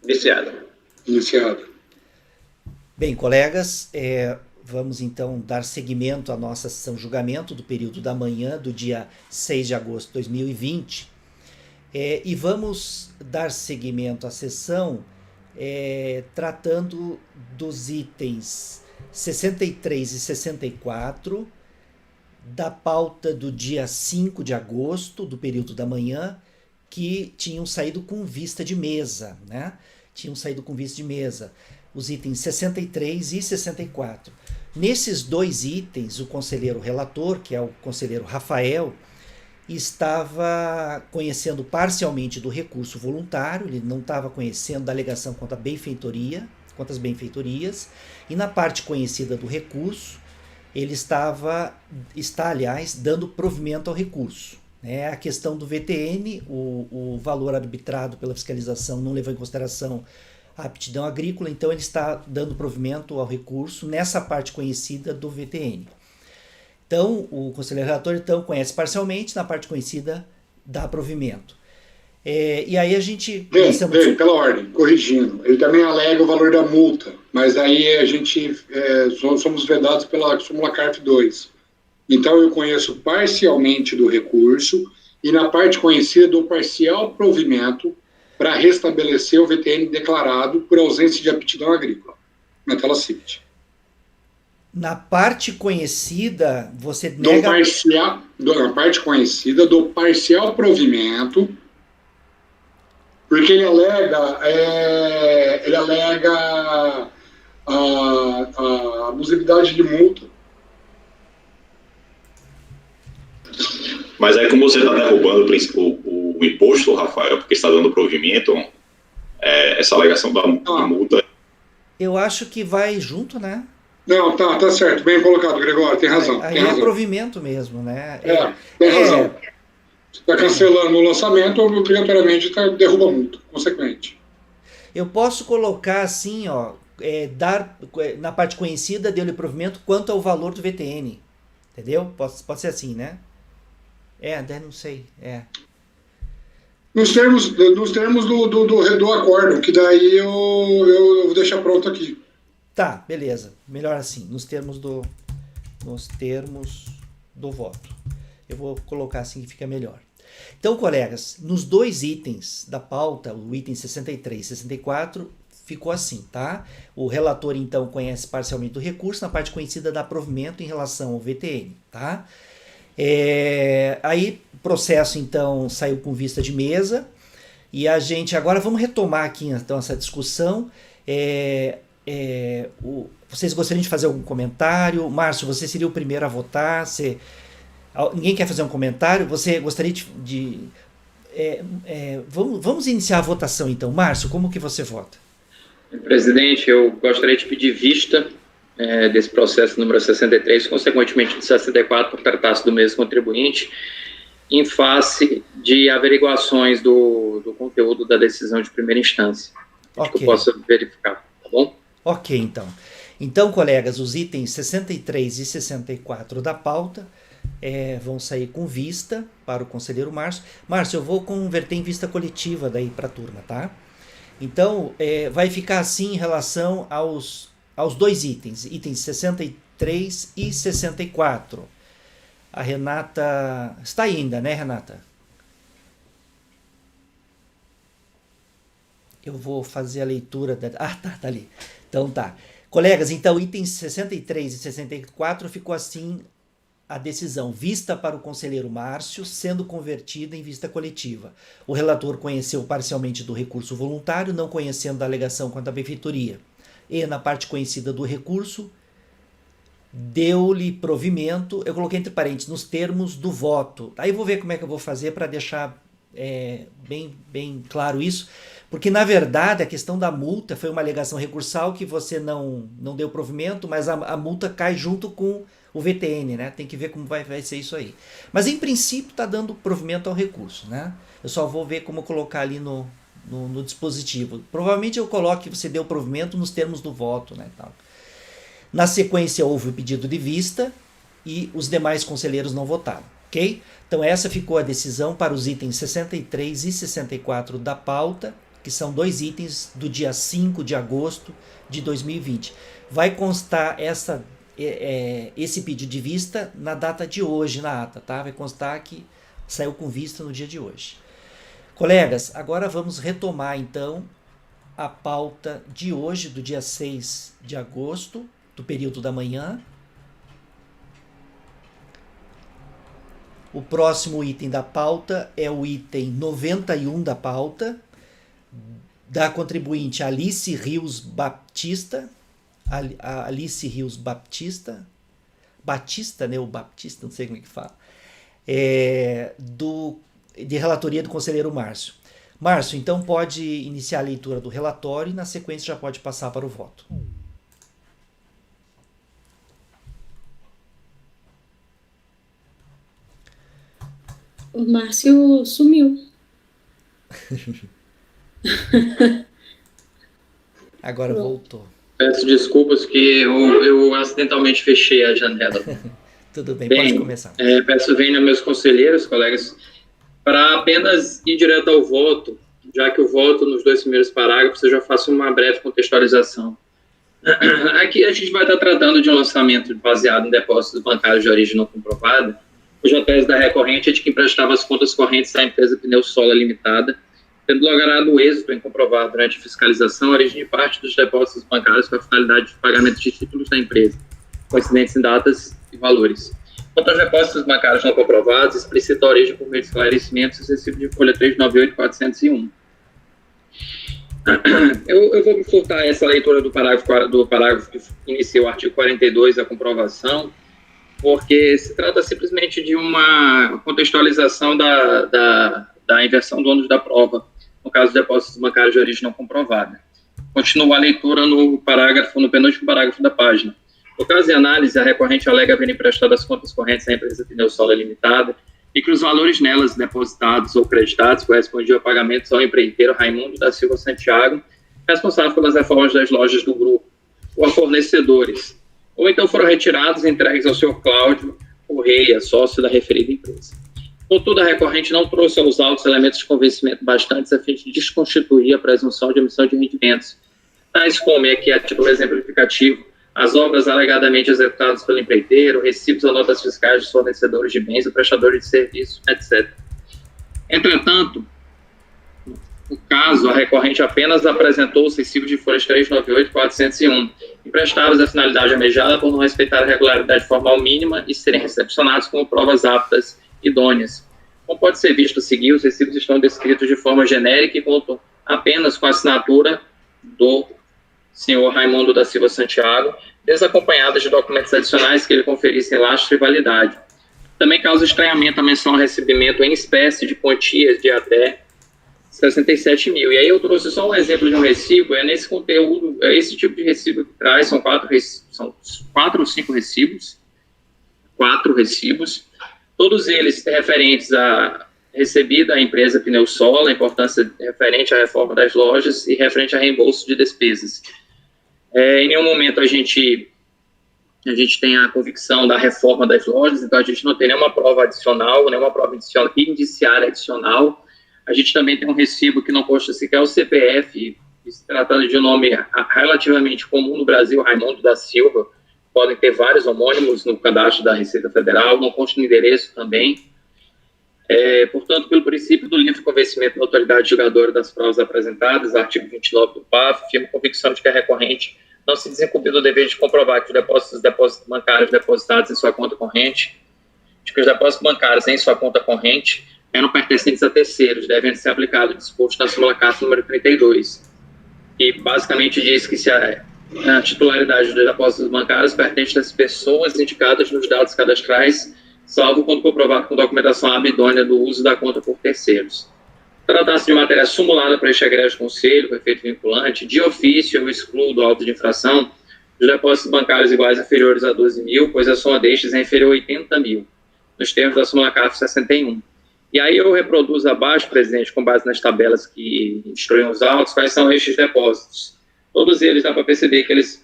Iniciado. Iniciado. Bem, colegas, vamos então dar seguimento à nossa sessão julgamento do período da manhã do dia 6 de agosto de 2020 e vamos dar seguimento à sessão tratando dos itens 63 e 64 da pauta do dia 5 de agosto do período da manhã, que tinham saído com vista de mesa, né? Tinham saído com vista de mesa, os itens 63 e 64. Nesses dois itens, o conselheiro relator, que é o conselheiro Rafael, estava conhecendo parcialmente do recurso voluntário, ele não estava conhecendo da alegação contra as benfeitorias, e na parte conhecida do recurso, ele está, aliás, dando provimento ao recurso. A questão do VTN, o valor arbitrado pela fiscalização não levou em consideração a aptidão agrícola, então ele está dando provimento ao recurso nessa parte conhecida do VTN. Então, o conselheiro relator conhece parcialmente, na parte conhecida dá provimento. E aí a gente... Pela ordem, corrigindo, ele também alega o valor da multa, mas aí a gente somos vedados pela súmula CARF 2. Então eu conheço parcialmente do recurso e na parte conhecida do parcial provimento para restabelecer o VTN declarado por ausência de aptidão agrícola. Na tela seguinte. Na parte conhecida, você nega... Na parte conhecida do parcial provimento, porque ele alega a abusividade de multa. Mas aí, como você está derrubando o imposto, Rafael, porque está dando provimento, essa alegação da multa... Eu acho que vai junto, né? Não, tá certo, bem colocado, Gregório, tem razão. Aí tem razão. provimento mesmo, né? Tem razão. Você está cancelando o lançamento, obrigatoriamente derruba a multa, consequente. Eu posso colocar assim, dar na parte conhecida dele provimento quanto ao valor do VTN, entendeu? Pode ser assim, né? Não sei, Nos termos do acórdão, que daí eu vou deixar pronto aqui. Tá, beleza. Melhor assim, nos termos do voto. Eu vou colocar assim que fica melhor. Então, colegas, nos dois itens da pauta, o item 63 e 64, ficou assim, tá? O relator, então, conhece parcialmente do recurso, na parte conhecida dá provimento em relação ao VTN, tá? Aí, o processo, então, saiu com vista de mesa, e a gente, agora vamos retomar aqui, então, essa discussão. Vocês gostariam de fazer algum comentário? Márcio, você seria o primeiro a votar? Ninguém quer fazer um comentário? Você gostaria vamos iniciar a votação então. Márcio, como que você vota? Presidente, eu gostaria de pedir vista desse processo número 63, consequentemente de 64, por tratar-se do mesmo contribuinte, em face de averiguações do conteúdo da decisão de primeira instância. Que eu possa verificar, tá bom? Ok, então. Então, colegas, os itens 63 e 64 da pauta vão sair com vista para o conselheiro Márcio. Márcio, eu vou converter em vista coletiva daí para a turma, tá? Então, vai ficar assim em relação aos dois itens 63 e 64. A Renata... Está ainda, né, Renata? Eu vou fazer a leitura... tá ali. Então tá. Colegas, então, itens 63 e 64 ficou assim a decisão vista para o conselheiro Márcio, sendo convertida em vista coletiva. O relator conheceu parcialmente do recurso voluntário, não conhecendo da alegação quanto à benfeitoria. E, na parte conhecida do recurso, deu-lhe provimento, eu coloquei entre parênteses, nos termos do voto. Aí eu vou ver como é que eu vou fazer para deixar bem claro isso, porque, na verdade, a questão da multa foi uma alegação recursal que você não deu provimento, mas a multa cai junto com o VTN, né? Tem que ver como vai ser isso aí. Mas, em princípio, está dando provimento ao recurso, né? Eu só vou ver como colocar ali no dispositivo. Provavelmente eu coloco que você deu provimento nos termos do voto, né? Tal. Na sequência, houve o pedido de vista e os demais conselheiros não votaram, ok? Então, essa ficou a decisão para os itens 63 e 64 da pauta, que são 2 itens do dia 5 de agosto de 2020. Vai constar esse pedido de vista na data de hoje, na ata, tá? Vai constar que saiu com vista no dia de hoje. Colegas, agora vamos retomar, então, a pauta de hoje, do dia 6 de agosto, do período da manhã. O próximo item da pauta é o item 91 da pauta, da contribuinte Alice Rios Baptista. Alice Rios Baptista, né? O Baptista, não sei como é que fala. De relatoria do conselheiro Márcio. Márcio, então pode iniciar a leitura do relatório e na sequência já pode passar para o voto. O Márcio sumiu. Agora voltou. Peço desculpas que eu acidentalmente fechei a janela. Tudo bem, pode começar. Peço vênia aos meus conselheiros, colegas, para apenas ir direto ao voto, já que o voto nos 2 primeiros parágrafos eu já faço uma breve contextualização. Aqui a gente vai estar tratando de um lançamento baseado em depósitos bancários de origem não comprovada, cuja tese da recorrente é de que emprestava as contas correntes à empresa Pneu Sola Limitada, tendo logrado o êxito em comprovar durante a fiscalização a origem de parte dos depósitos bancários com a finalidade de pagamento de títulos da empresa, coincidentes em datas e valores. Quanto aos depósitos bancários não comprovados, explicita a origem por meio de esclarecimentos excessivo de folha 398-401. Eu vou me furtar essa leitura do parágrafo que inicia o artigo 42, a comprovação, porque se trata simplesmente de uma contextualização da inversão do ônus da prova, no caso de depósitos bancários de origem não comprovada. Continua a leitura no penúltimo parágrafo da página. No caso de análise, a recorrente alega haver emprestado as contas correntes à empresa Pneu Sola Limitada e que os valores nelas depositados ou creditados correspondiam a pagamentos ao empreiteiro Raimundo da Silva Santiago, responsável pelas reformas das lojas do grupo, ou a fornecedores, ou então foram retirados e entregues ao senhor Cláudio Correia, sócio da referida empresa. Contudo, a recorrente não trouxe aos autos elementos de convencimento bastantes a fim de desconstituir a presunção de emissão de rendimentos, tais como, aqui a título exemplificativo, as obras alegadamente executadas pelo empreiteiro, recibos ou notas fiscais dos fornecedores de bens ou prestadores de serviços, etc. Entretanto, no caso, a recorrente apenas apresentou os recibos de folhas 398-401, emprestados à finalidade almejada por não respeitar a regularidade formal mínima e serem recepcionados como provas aptas idôneas. Como pode ser visto a seguir, os recibos estão descritos de forma genérica e contam apenas com a assinatura do senhor Raimundo da Silva Santiago, desacompanhadas de documentos adicionais que lhe conferissem lastro e validade. Também causa estranhamento a menção ao recebimento em espécie de quantias de até 67 mil. E aí eu trouxe só um exemplo de um recibo, nesse conteúdo, esse tipo de recibo que traz, são 4 ou 5 recibos, 4 recibos, todos eles referentes a recebida à empresa Pneu Sola, a importância referente à reforma das lojas e referente a reembolso de despesas. Em nenhum momento a gente tem a convicção da reforma das lojas, então a gente não tem nenhuma prova adicional, nenhuma prova indiciária adicional. A gente também tem um recibo que não consta sequer o CPF, se tratando de um nome relativamente comum no Brasil, Raimundo da Silva, podem ter vários homônimos no cadastro da Receita Federal, não consta o endereço também. Portanto, pelo princípio do livre convencimento da autoridade julgadora das provas apresentadas, artigo 29 do PAF, firma a convicção de que a recorrente não se desincumbiu do dever de comprovar que os depósitos bancários depositados em sua conta corrente, de que os depósitos bancários em sua conta corrente eram pertencentes a terceiros, devendo ser aplicado o disposto na súmula CAF número 32, que basicamente diz que se a titularidade dos depósitos bancários pertence às pessoas indicadas nos dados cadastrais, salvo quando comprovado com documentação idônea do uso da conta por terceiros. Trata-se de matéria simulada para este egrégio conselho, com efeito vinculante, de ofício eu excluo do auto de infração os depósitos bancários iguais inferiores a 12 mil, pois a soma destes é inferior a 80 mil, nos termos da súmula CAF 61. E aí eu reproduzo abaixo, presidente, com base nas tabelas que instruem os autos, quais são estes depósitos. Todos eles dá para perceber que eles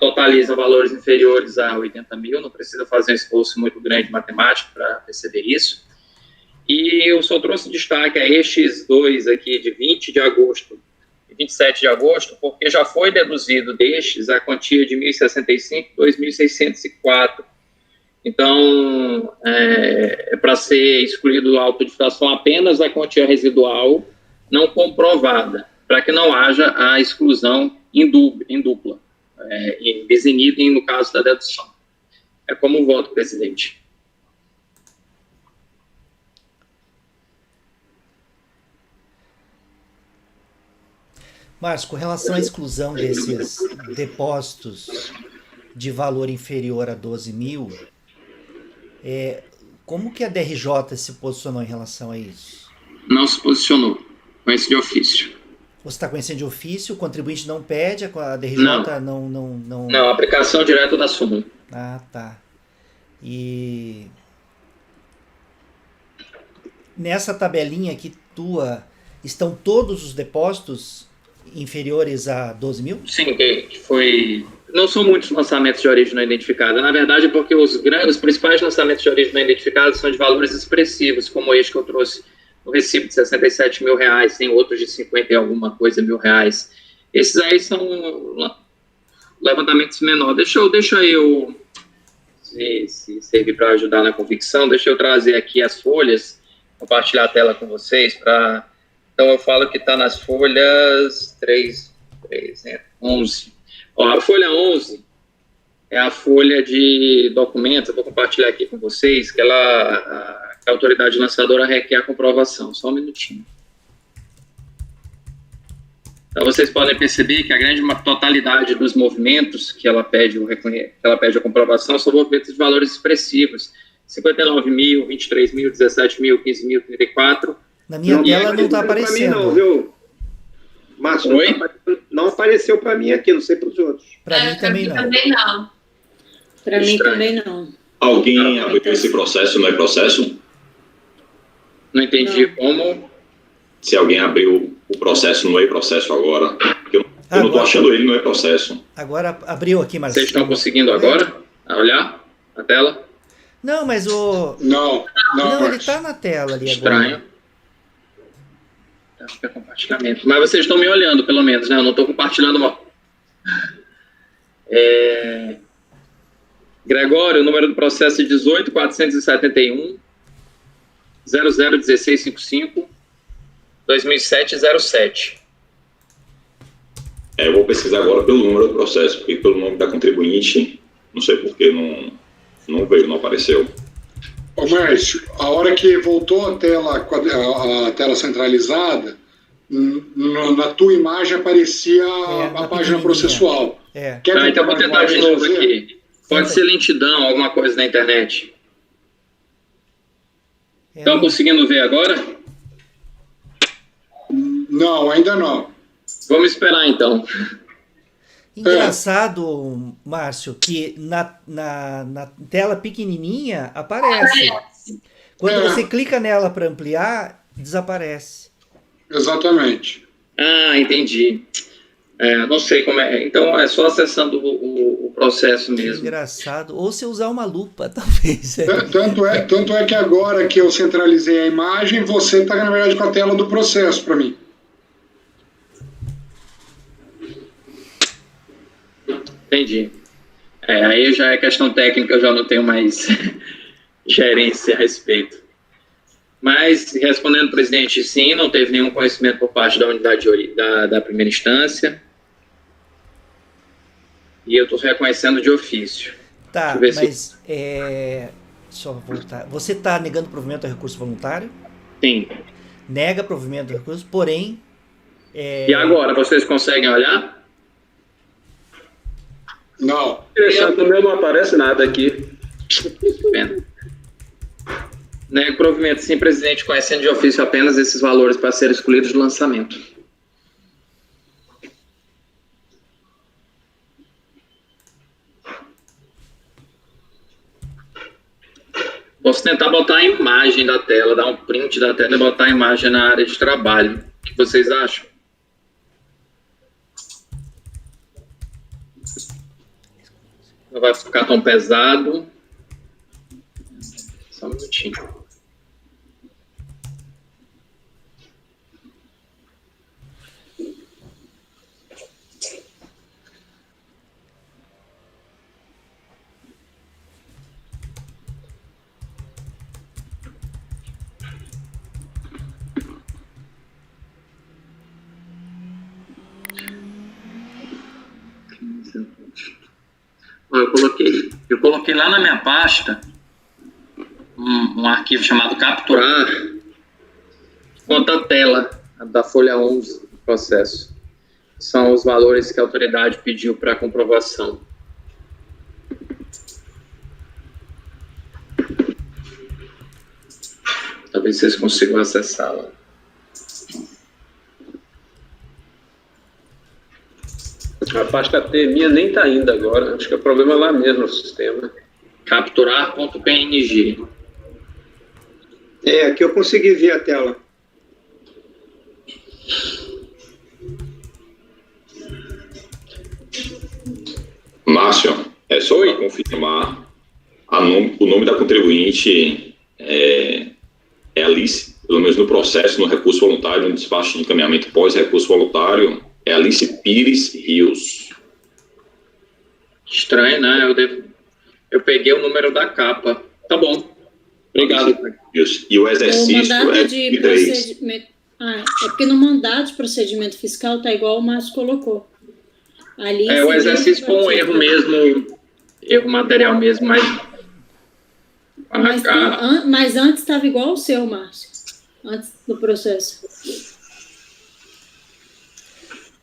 totalizam valores inferiores a 80 mil, não precisa fazer um esforço muito grande matemático para perceber isso. E eu só trouxe destaque a estes dois aqui de 20 de agosto e 27 de agosto, porque já foi deduzido destes a quantia de 1.065 e 2.604. Então, é para ser excluído a auto-inflação apenas a quantia residual não comprovada, para que não haja a exclusão em dupla, em bis in idem no caso da dedução. É como voto, presidente. Márcio, com relação à exclusão desses depósitos de valor inferior a 12 mil, como que a DRJ se posicionou em relação a isso? Não se posicionou. Conhece de ofício. Você está conhecendo de ofício, o contribuinte não pede, a DRJ não... Não, aplicação direta da súmula. Ah, tá. E nessa tabelinha aqui tua, estão todos os depósitos inferiores a 12 mil? Sim, que foi... Não são muitos lançamentos de origem não identificada. Na verdade, porque os principais lançamentos de origem não identificada são de valores expressivos, como este que eu trouxe no recibo de 67 mil reais, tem outros de 50 e alguma coisa mil reais. Esses aí são levantamentos menores. Deixa eu se servir para ajudar na convicção, deixa eu trazer aqui as folhas, compartilhar a tela com vocês. Então, eu falo que está nas folhas 11. Ó, a folha 11 é a folha de documentos, eu vou compartilhar aqui com vocês, que a autoridade lançadora requer a comprovação. Só um minutinho. Então, vocês podem perceber que a grande totalidade dos movimentos que ela pede a comprovação são movimentos de valores expressivos. 59 mil, 23 mil, 17 mil, 15 mil, 34. Na minha tela não está aparecendo. Não, viu? Márcio, não apareceu para mim aqui, não sei para os outros. Para mim também não. Para mim também não. Alguém abriu esse processo, não é processo? Não entendi como. Se alguém abriu o processo, não é processo agora. Porque eu não estou achando ele, não é processo. Agora abriu aqui, Marcelo. Vocês estão conseguindo agora olhar a tela? Não, mas o... Não, ele está na tela ali Estranho. agora. Acho que é compartilhamento. Mas vocês estão me olhando, pelo menos, né? Eu não estou compartilhando mal. Gregório, o número do processo é 18.471 001655 2007-07. Eu vou pesquisar agora pelo número do processo, porque pelo nome da contribuinte, não sei por que não veio, não apareceu. Ô Márcio, a hora que voltou a tela centralizada, na tua imagem aparecia a página processual. Então eu vou tentar de novo aqui. Pode ser lentidão, alguma coisa na internet. Estão conseguindo ver agora? Não, ainda não. Vamos esperar então. Engraçado, Márcio, que na tela pequenininha aparece. Quando você clica nela para ampliar, desaparece. Exatamente. Ah, entendi. Não sei como é. Então é só acessando o processo mesmo. Engraçado. Ou se usar uma lupa, talvez. Tanto é que agora que eu centralizei a imagem, você está, na verdade, com a tela do processo para mim. Entendi. Aí já é questão técnica, eu já não tenho mais gerência a respeito. Mas, respondendo, presidente, sim, não teve nenhum conhecimento por parte da unidade da primeira instância. E eu estou reconhecendo de ofício. Tá, mas só voltar. Você está negando provimento a recurso voluntário? Sim. Nega provimento a recurso, porém... E agora, vocês conseguem olhar? Não. Interessante, no meu não aparece nada aqui. Pena. Nego provimento, sim, presidente, conhecendo de ofício apenas esses valores para serem excluídos do lançamento. Posso tentar botar a imagem da tela, dar um print da tela e botar a imagem na área de trabalho. O que vocês acham? Não vai ficar tão pesado. Só um minutinho. Eu coloquei lá na minha pasta um arquivo chamado capturar, conta a tela da folha 11 do processo. São os valores que a autoridade pediu para comprovação. Talvez vocês consigam acessá-la. A pasta T minha nem está indo agora. Acho que o problema é lá mesmo no sistema. Capturar.png. Aqui eu consegui ver a tela. Márcio, é só para confirmar, o nome da contribuinte é Alice, pelo menos no processo, no recurso voluntário, no despacho de encaminhamento pós-recurso voluntário, é Alice Pires Rios. Estranho, né? Eu peguei o número da capa. Tá bom. Obrigado. E o exercício mandado é de 3. procedimento. É porque no mandado de procedimento fiscal tá igual o Márcio colocou. Ali o exercício foi um erro mesmo, erro material mesmo, mas... Mas antes estava igual o seu, Márcio, antes do processo.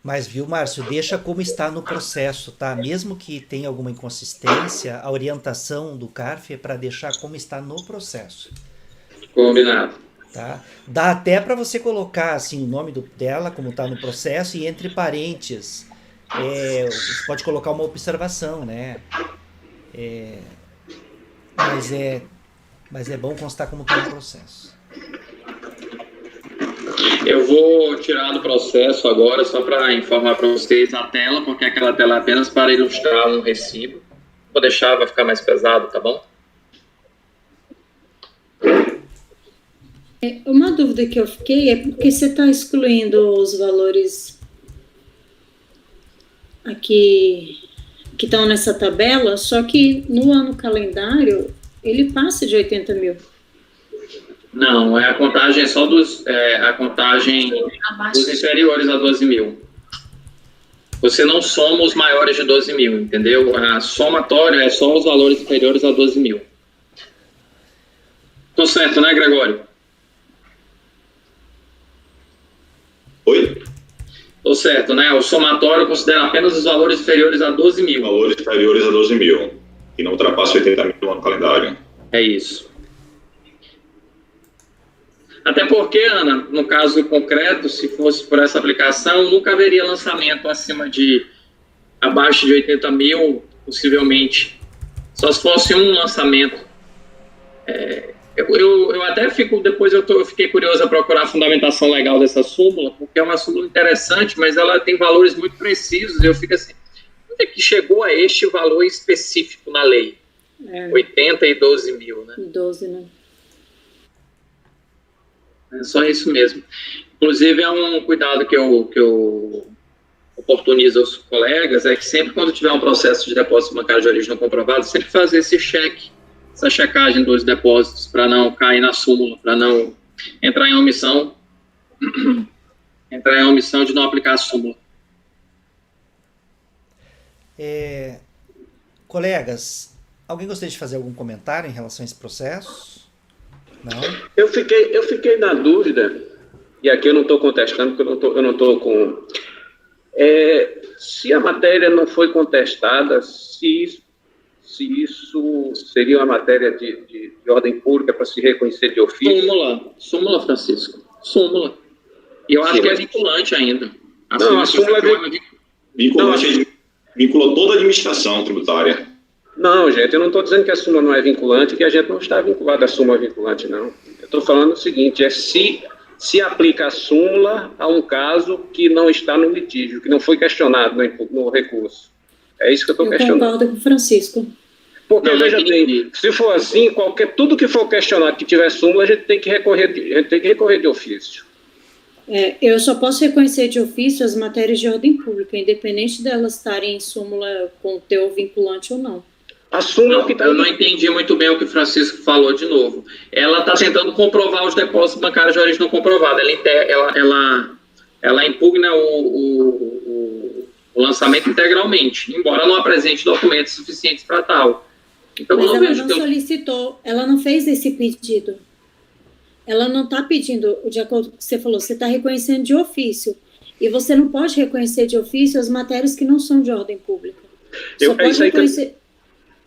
Mas, viu, Márcio, deixa como está no processo, tá? Mesmo que tenha alguma inconsistência, a orientação do CARF é para deixar como está no processo. Combinado. Tá? Dá até para você colocar assim, o nome dela, como está no processo, e entre parênteses, você pode colocar uma observação, né? Mas é bom constar como está no processo. Eu vou tirar do processo agora, só para informar para vocês a tela, porque aquela tela é apenas para ilustrar um recibo. Vou deixar, vai ficar mais pesado, tá bom? Uma dúvida que eu fiquei é porque você está excluindo os valores aqui que estão nessa tabela, só que no ano calendário ele passa de 80 mil. Não, a contagem é só a contagem dos inferiores a 12 mil. Você não soma os maiores de 12 mil, entendeu? A somatória é só os valores inferiores a 12 mil. Tô certo, né, Gregório? Oi? Tô certo, né? O somatório considera apenas os valores inferiores a 12 mil. Valores inferiores a 12 mil, que não ultrapassam 80 mil no ano calendário. É isso. Até porque, Ana, no caso concreto, se fosse por essa aplicação, nunca haveria lançamento abaixo de 80 mil, possivelmente. Só se fosse um lançamento. Eu até eu fiquei curioso a procurar a fundamentação legal dessa súmula, porque é uma súmula interessante, mas ela tem valores muito precisos, e eu fico assim, onde é que chegou a este valor específico na lei? 80 e 12 mil, né? 12, né? É só isso mesmo. Inclusive, é um cuidado que eu oportunizo aos colegas, é que sempre quando tiver um processo de depósito bancário de origem não comprovado, sempre fazer esse cheque, essa checagem dos depósitos, para não cair na súmula, para não entrar em omissão de não aplicar a súmula. Colegas, alguém gostaria de fazer algum comentário em relação a esse processo? Não? Eu fiquei na dúvida, e aqui eu não estou contestando, porque eu não estou com... se a matéria não foi contestada, se isso seria uma matéria de ordem pública para se reconhecer de ofício. Súmula, Francisco. Súmula. E eu acho que é vinculante ainda. A súmula é vinculante. Vincula toda a administração tributária. Não, gente, eu não estou dizendo que a súmula não é vinculante, que a gente não está vinculado à súmula vinculante, não. Eu estou falando o seguinte, se aplica a súmula a um caso que não está no litígio, que não foi questionado no recurso. É isso que eu estou questionando. Eu concordo com o Francisco. Porque, veja bem, se for assim, tudo que for questionado que tiver súmula, a gente tem que recorrer de ofício. Eu só posso reconhecer de ofício as matérias de ordem pública, independente delas estarem em súmula com teor vinculante ou não. A súmula que está... Eu não entendi muito bem o que o Francisco falou de novo. Ela está tentando comprovar os depósitos bancários de origem não comprovada. Ela impugna o lançamento integralmente, embora não apresente documentos suficientes para tal. Então, mas eu não ela vejo não que solicitou, ela não fez esse pedido. Ela não está pedindo, de acordo com o que você falou, você está reconhecendo de ofício. E você não pode reconhecer de ofício as matérias que não são de ordem pública. Só pode reconhecer...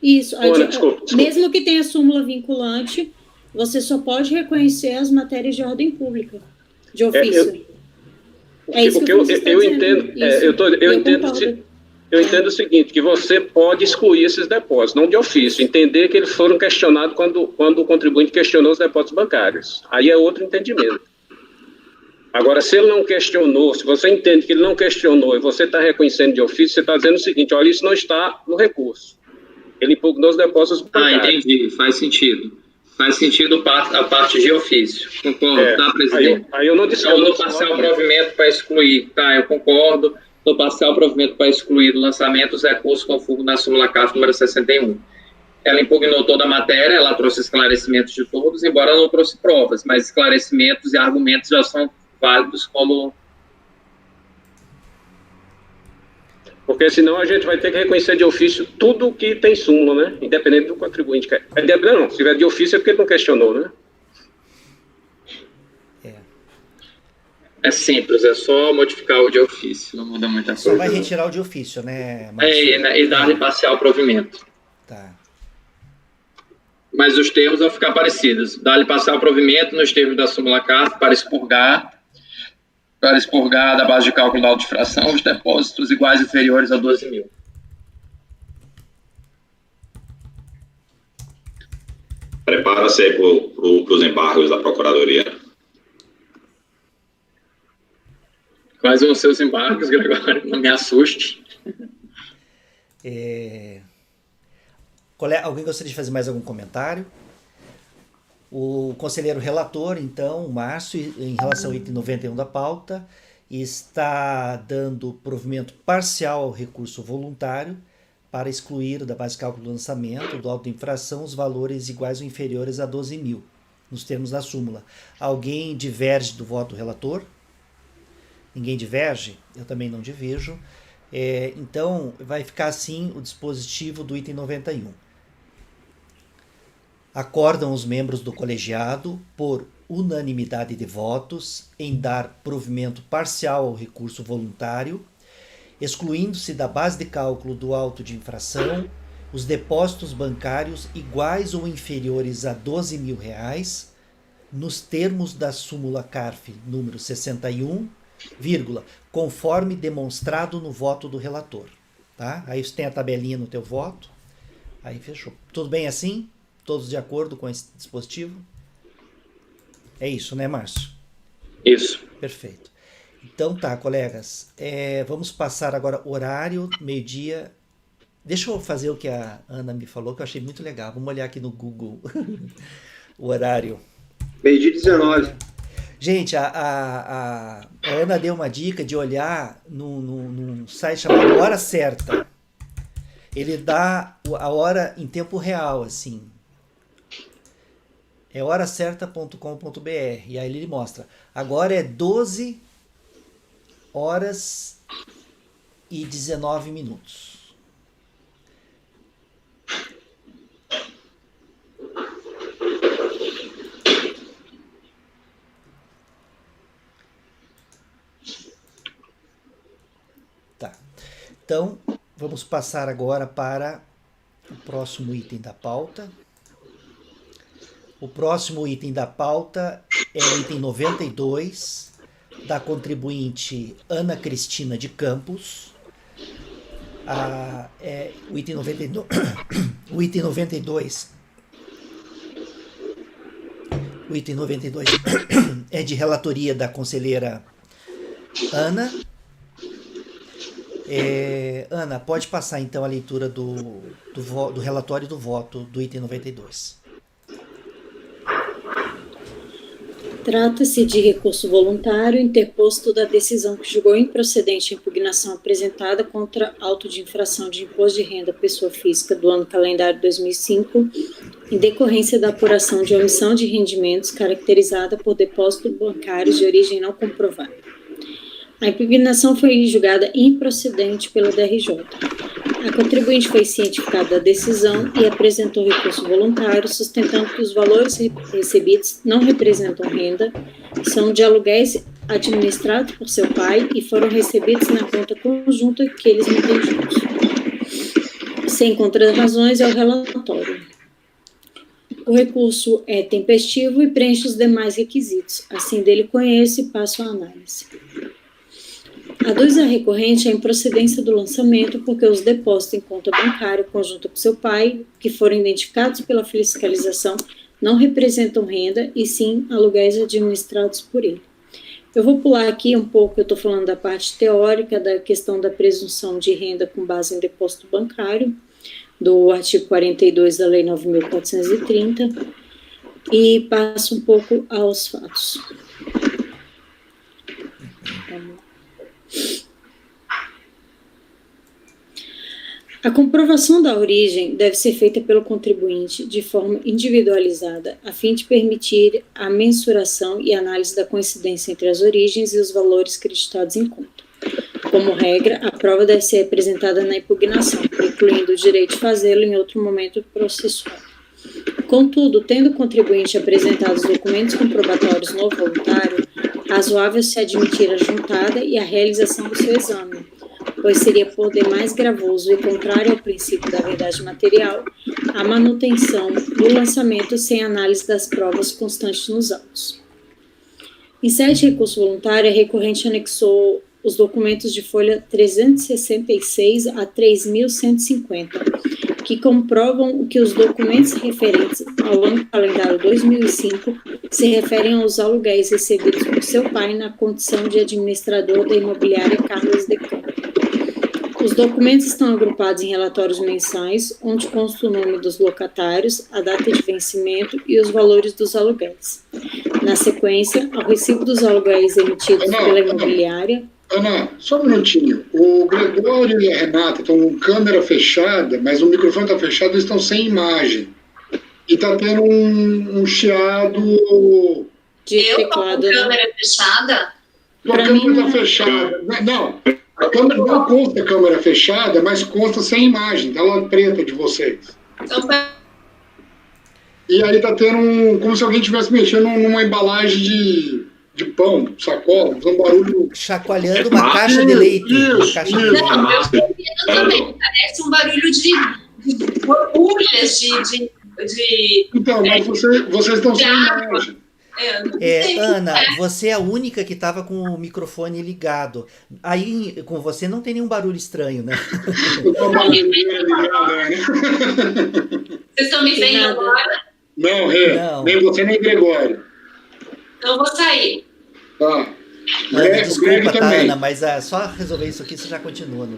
Isso, Desculpa. Mesmo que tenha súmula vinculante, você só pode reconhecer as matérias de ordem pública, de ofício. Isso que eu entendo. Eu entendo o seguinte, que você pode excluir esses depósitos, não de ofício, entender que eles foram questionados quando o contribuinte questionou os depósitos bancários. Aí é outro entendimento. Agora, se ele não questionou, se você entende que ele não questionou e você está reconhecendo de ofício, você está dizendo o seguinte, olha, isso não está no recurso. Ele impugnou os depósitos bancários. Entendi, faz sentido. Faz sentido a parte de ofício. Concordo, tá, presidente? Aí eu não discordo. Então, no parcial provimento para excluir, tá, eu concordo. No parcial provimento para excluir do lançamento os recursos com fogo na súmula CARF número 61. Ela impugnou toda a matéria, ela trouxe esclarecimentos de todos, embora não trouxe provas, mas esclarecimentos e argumentos já são válidos como... Porque senão a gente vai ter que reconhecer de ofício tudo que tem súmula, né? Independente do contribuinte. Não, se tiver de ofício é porque ele não questionou, né? É simples, é só modificar o de ofício, não muda muita coisa. Só vai retirar o de ofício, né, Márcio? E dar-lhe parcial provimento. Tá. Mas os termos vão ficar parecidos. Dar-lhe parcial provimento nos termos da súmula CARF para expurgar da base de cálculo da autodifração os depósitos iguais ou inferiores a 12 mil. Prepara-se aí para os embargos da Procuradoria. Quais vão ser os embargos, Gregório? Não me assuste. Alguém gostaria de fazer mais algum comentário? O conselheiro relator, então, o Márcio, em relação ao item 91 da pauta, está dando provimento parcial ao recurso voluntário para excluir da base de cálculo do lançamento do auto de infração os valores iguais ou inferiores a 12 mil, nos termos da súmula. Alguém diverge do voto do relator? Ninguém diverge? Eu também não diverjo. Então, vai ficar assim o dispositivo do item 91. Acordam os membros do colegiado, por unanimidade de votos, em dar provimento parcial ao recurso voluntário, excluindo-se da base de cálculo do auto de infração os depósitos bancários iguais ou inferiores a 12 mil reais, nos termos da súmula CARF número 61, conforme demonstrado no voto do relator. Tá? Aí você tem a tabelinha no teu voto. Aí fechou. Tudo bem assim? Todos de acordo com esse dispositivo? É isso, né, Márcio? Isso. Perfeito. Então tá, colegas. Vamos passar agora horário, meio-dia. Deixa eu fazer o que a Ana me falou, que eu achei muito legal. Vamos olhar aqui no Google o horário. Meio-dia 19. Gente, a Ana deu uma dica de olhar num site chamado Hora Certa. Ele dá a hora em tempo real, assim. É horacerta.com.br. E aí ele mostra. Agora é 12 horas e 19 minutos. Tá. Então, vamos passar agora para o próximo item da pauta. O próximo item da pauta é o item 92, da contribuinte Ana Cristina de Campos. O item 92, o item 92 é de relatoria da conselheira Ana. Ana, pode passar então a leitura do relatório do voto do item 92. Trata-se de recurso voluntário interposto da decisão que julgou improcedente a impugnação apresentada contra auto de infração de imposto de renda à pessoa física do ano calendário 2005, em decorrência da apuração de omissão de rendimentos caracterizada por depósitos bancários de origem não comprovada. A impugnação foi julgada improcedente pelo DRJ. A contribuinte foi cientificada da decisão e apresentou recurso voluntário, sustentando que os valores recebidos não representam renda, são de aluguéis administrados por seu pai e foram recebidos na conta conjunta que eles mantêm juntos. Sem contrarrazões ao relatório. O recurso é tempestivo e preenche os demais requisitos. Assim dele conheço e passo a análise. Aduz a recorrente a improcedência do lançamento porque os depósitos em conta bancária conjunta com seu pai, que foram identificados pela fiscalização, não representam renda e sim aluguéis administrados por ele. Eu vou pular aqui um pouco, eu estou falando da parte teórica da questão da presunção de renda com base em depósito bancário, do artigo 42 da Lei 9.430, e passo um pouco aos fatos. A comprovação da origem deve ser feita pelo contribuinte de forma individualizada, a fim de permitir a mensuração e análise da coincidência entre as origens e os valores creditados em conta. Como regra, a prova deve ser apresentada na impugnação, incluindo o direito de fazê-lo em outro momento processual. Contudo, tendo o contribuinte apresentado os documentos comprobatórios no voluntário, razoável se admitir a juntada e a realização do seu exame, pois seria por demais gravoso e contrário ao princípio da verdade material a manutenção do lançamento sem análise das provas constantes nos autos. Em sede de recurso voluntário, a recorrente anexou os documentos de folha 366 a 3.150, que comprovam que os documentos referentes ao ano calendário 2005 se referem aos aluguéis recebidos por seu pai na condição de administrador da imobiliária Carlos de Campo. Os documentos estão agrupados em relatórios mensais, onde consta o nome dos locatários, a data de vencimento e os valores dos aluguéis. Na sequência, ao recibo dos aluguéis emitidos pela imobiliária... Ana, só um minutinho. O Gregório e a Renata estão com câmera fechada, mas o microfone está fechado, eles estão sem imagem. E está tendo um chiado... de teclado, com câmera fechada? A câmera está fechada. Não, a câmera não consta câmera fechada, mas consta sem imagem, tá lá preta de vocês. Então, e aí está tendo como se alguém estivesse mexendo numa embalagem de pão, sacola, um barulho... Chacoalhando uma caixa de leite. Isso. Não, eu também. Parece um barulho de borbulhas de... Então, mas vocês estão sem imagem. Ana, você é a única que estava com o microfone ligado. Aí, com você, não tem nenhum barulho estranho, né? Vocês estão me vendo agora? Não, nem você, nem Gregório. Então, eu vou sair. Tá. Ana, desculpa, tá, Ana, mas só resolver isso aqui, você já continua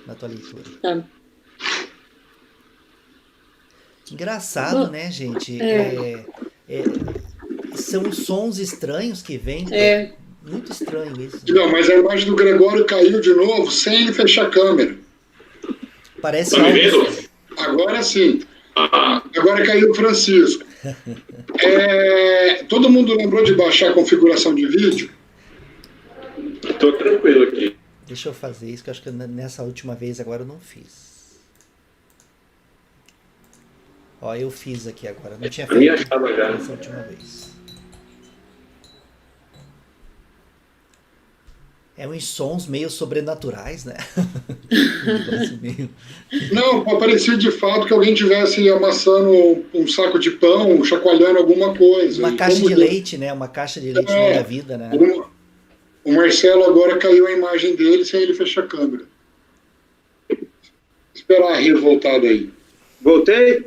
na tua leitura. Tá. Engraçado, né, gente? São sons estranhos que vêm. Muito estranho isso. Não, mas a imagem do Gregório caiu de novo sem ele fechar a câmera. Parece tá me vendo? Agora sim. Agora caiu o Francisco. Todo mundo lembrou de baixar a configuração de vídeo? Tô tranquilo aqui. Deixa eu fazer isso, que eu acho que nessa última vez agora eu não fiz. Ó, eu fiz aqui agora. Não tinha feito nessa última vez. Uns sons meio sobrenaturais, né? Não, parecia de fato que alguém estivesse amassando um saco de pão, chacoalhando alguma coisa. Uma caixa de leite, né? Uma caixa de leite meia vida, né? O Marcelo agora caiu a imagem dele sem ele fechar a câmera. Esperar a Rio voltar daí. Voltei?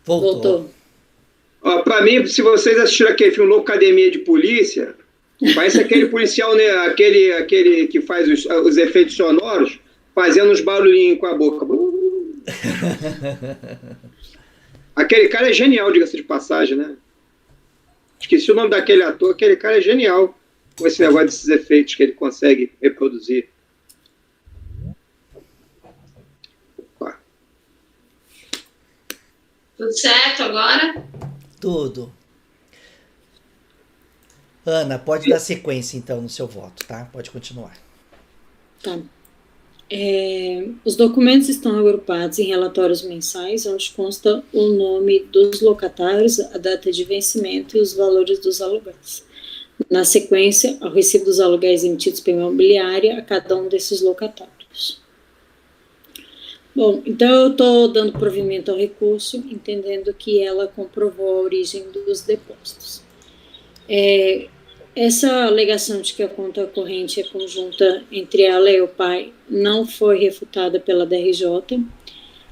Voltou. Ó, pra mim, se vocês assistiram aquele filme Loucademia de Polícia, parece aquele policial, né, aquele que faz os efeitos sonoros, fazendo uns barulhinhos com a boca. Aquele cara é genial, diga-se de passagem, né? Esqueci o nome daquele ator, aquele cara é genial com esse negócio desses efeitos que ele consegue reproduzir. Tudo certo agora? Tudo. Ana, pode dar sequência, então, no seu voto, tá? Pode continuar. Tá. Os documentos estão agrupados em relatórios mensais, onde consta o nome dos locatários, a data de vencimento e os valores dos aluguéis. Na sequência, ao recibo dos aluguéis emitidos pela imobiliária a cada um desses locatários. Bom, então eu estou dando provimento ao recurso, entendendo que ela comprovou a origem dos depósitos. Essa alegação de que a conta corrente é conjunta entre ela e o pai não foi refutada pela DRJ.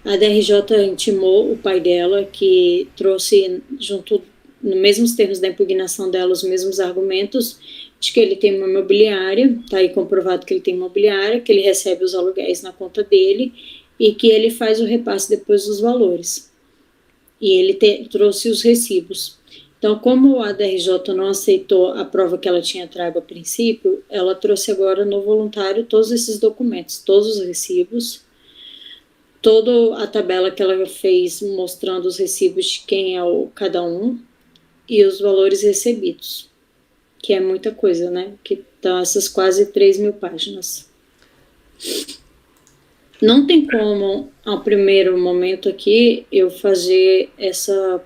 A DRJ intimou o pai dela, que trouxe junto, nos mesmos termos da impugnação dela, os mesmos argumentos de que ele tem uma imobiliária, está aí comprovado que ele tem imobiliária, que ele recebe os aluguéis na conta dele e que ele faz o repasse depois dos valores. E ele trouxe os recibos. Então, como a DRJ não aceitou a prova que ela tinha trago a princípio, ela trouxe agora no voluntário todos esses documentos, todos os recibos, toda a tabela que ela fez mostrando os recibos de quem é cada um e os valores recebidos, que é muita coisa, né? Que estão essas quase 3.000 páginas. Não tem como, ao primeiro momento aqui, eu fazer essa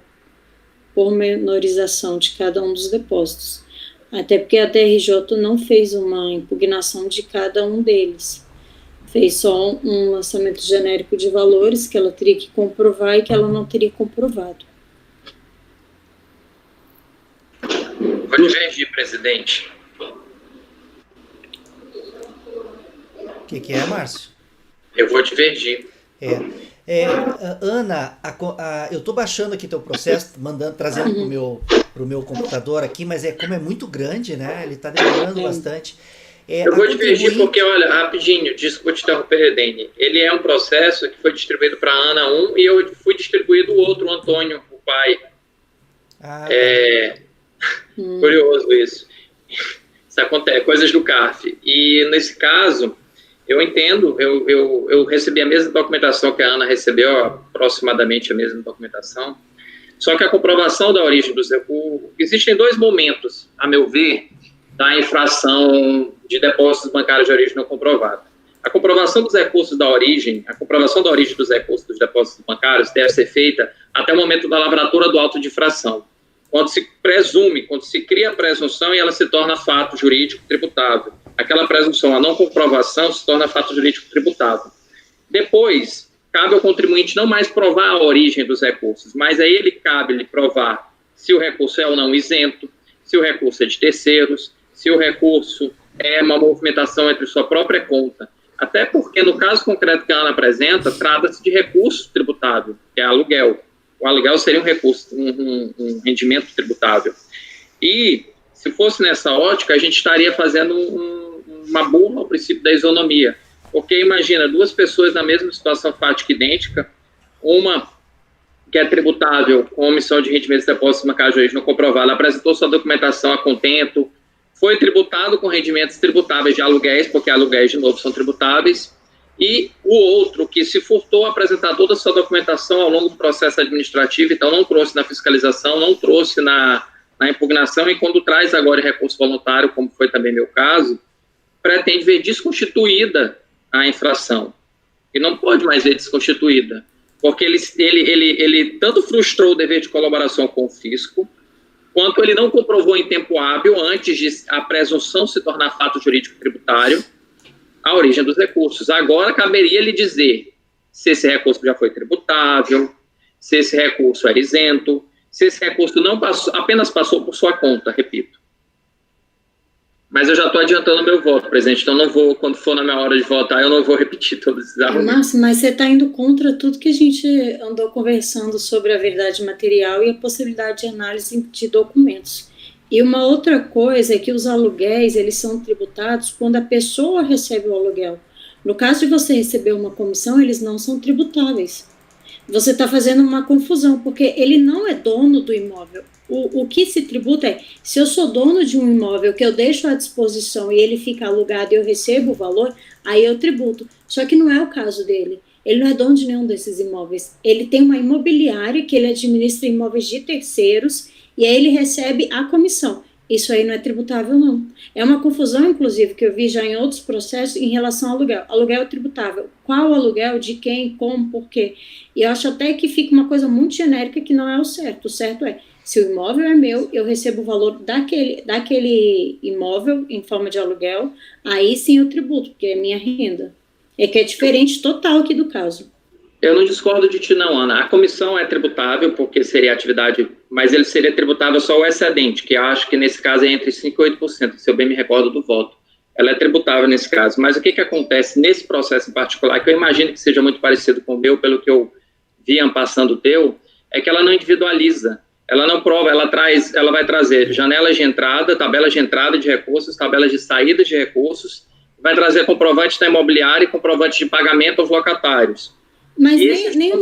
pormenorização de cada um dos depósitos, até porque a DRJ não fez uma impugnação de cada um deles, fez só um lançamento genérico de valores que ela teria que comprovar e que ela não teria comprovado. Vou divergir, presidente. O que é, Márcio? Eu vou divergir. Ana, eu estou baixando aqui teu processo, trazendo pro meu computador aqui, mas como é muito grande, né? Ele está demorando bastante. Eu vou divergir porque, olha, rapidinho, desculpa te interromper, Redene. Ele é um processo que foi distribuído para a Ana 1 e eu fui distribuído o outro, o Antônio, o pai. Curioso isso. Isso acontece, coisas do CARF. E nesse caso, eu entendo, eu recebi a mesma documentação que a Ana recebeu, aproximadamente a mesma documentação, só que a comprovação da origem dos recursos, existem dois momentos, a meu ver, da infração de depósitos bancários de origem não comprovada. A comprovação dos recursos da origem, a comprovação da origem dos recursos dos depósitos bancários deve ser feita até o momento da lavratura do auto de infração, quando se presume, quando se cria a presunção e ela se torna fato jurídico tributável. Aquela presunção, a não comprovação, se torna fato jurídico tributável. Depois, cabe ao contribuinte não mais provar a origem dos recursos, mas aí cabe-lhe provar se o recurso é ou não isento, se o recurso é de terceiros, se o recurso é uma movimentação entre sua própria conta. Até porque, no caso concreto que a Ana apresenta, trata-se de recurso tributável, que é aluguel. O aluguel seria um recurso, um rendimento tributável. E, se fosse nessa ótica, a gente estaria fazendo uma burla ao princípio da isonomia. Porque, imagina, duas pessoas na mesma situação fática idêntica, uma que é tributável com omissão de rendimentos de depósitos bancários de origem não comprovada, apresentou sua documentação a contento, foi tributado com rendimentos tributáveis de aluguéis, porque aluguéis, de novo, são tributáveis, e o outro que se furtou a apresentar toda a sua documentação ao longo do processo administrativo, então não trouxe na fiscalização, não trouxe na impugnação, e quando traz agora recurso voluntário, como foi também meu caso, pretende ver desconstituída a infração. E não pode mais ver desconstituída, porque ele tanto frustrou o dever de colaboração com o fisco, quanto ele não comprovou em tempo hábil, antes de a presunção se tornar fato jurídico tributário, a origem dos recursos. Agora, caberia lhe dizer se esse recurso já foi tributável, se esse recurso era isento, se esse recurso não passou, apenas passou por sua conta, repito. Mas eu já estou adiantando meu voto, presidente, então não vou, quando for na minha hora de votar, eu não vou repetir todos esses argumentos. Márcio, mas você está indo contra tudo que a gente andou conversando sobre a verdade material e a possibilidade de análise de documentos. E uma outra coisa é que os aluguéis, eles são tributados quando a pessoa recebe o aluguel. No caso de você receber uma comissão, eles não são tributáveis. Você está fazendo uma confusão, porque ele não é dono do imóvel. O que se tributa é, se eu sou dono de um imóvel que eu deixo à disposição e ele fica alugado e eu recebo o valor, aí eu tributo. Só que não é o caso dele. Ele não é dono de nenhum desses imóveis. Ele tem uma imobiliária que ele administra imóveis de terceiros e aí ele recebe a comissão. Isso aí não é tributável, não. É uma confusão, inclusive, que eu vi já em outros processos em relação ao aluguel. Aluguel é tributável. Qual aluguel, de quem, como, por quê? E eu acho até que fica uma coisa muito genérica que não é o certo. O certo é, se o imóvel é meu, eu recebo o valor daquele imóvel em forma de aluguel, aí sim eu tributo, porque é minha renda. É que é diferente total aqui do caso. Eu não discordo de ti não, Ana. A comissão é tributável, porque seria atividade, mas ele seria tributável só o excedente, que eu acho que nesse caso é entre 5% e 8%, se eu bem me recordo do voto. Ela é tributável nesse caso. Mas o que acontece nesse processo em particular, que eu imagino que seja muito parecido com o meu, pelo que eu vi passando o teu, é que ela não individualiza. Ela não prova, ela vai trazer janelas de entrada, tabelas de entrada de recursos, tabelas de saída de recursos, vai trazer comprovante da imobiliária e comprovante de pagamento aos locatários. Mas nem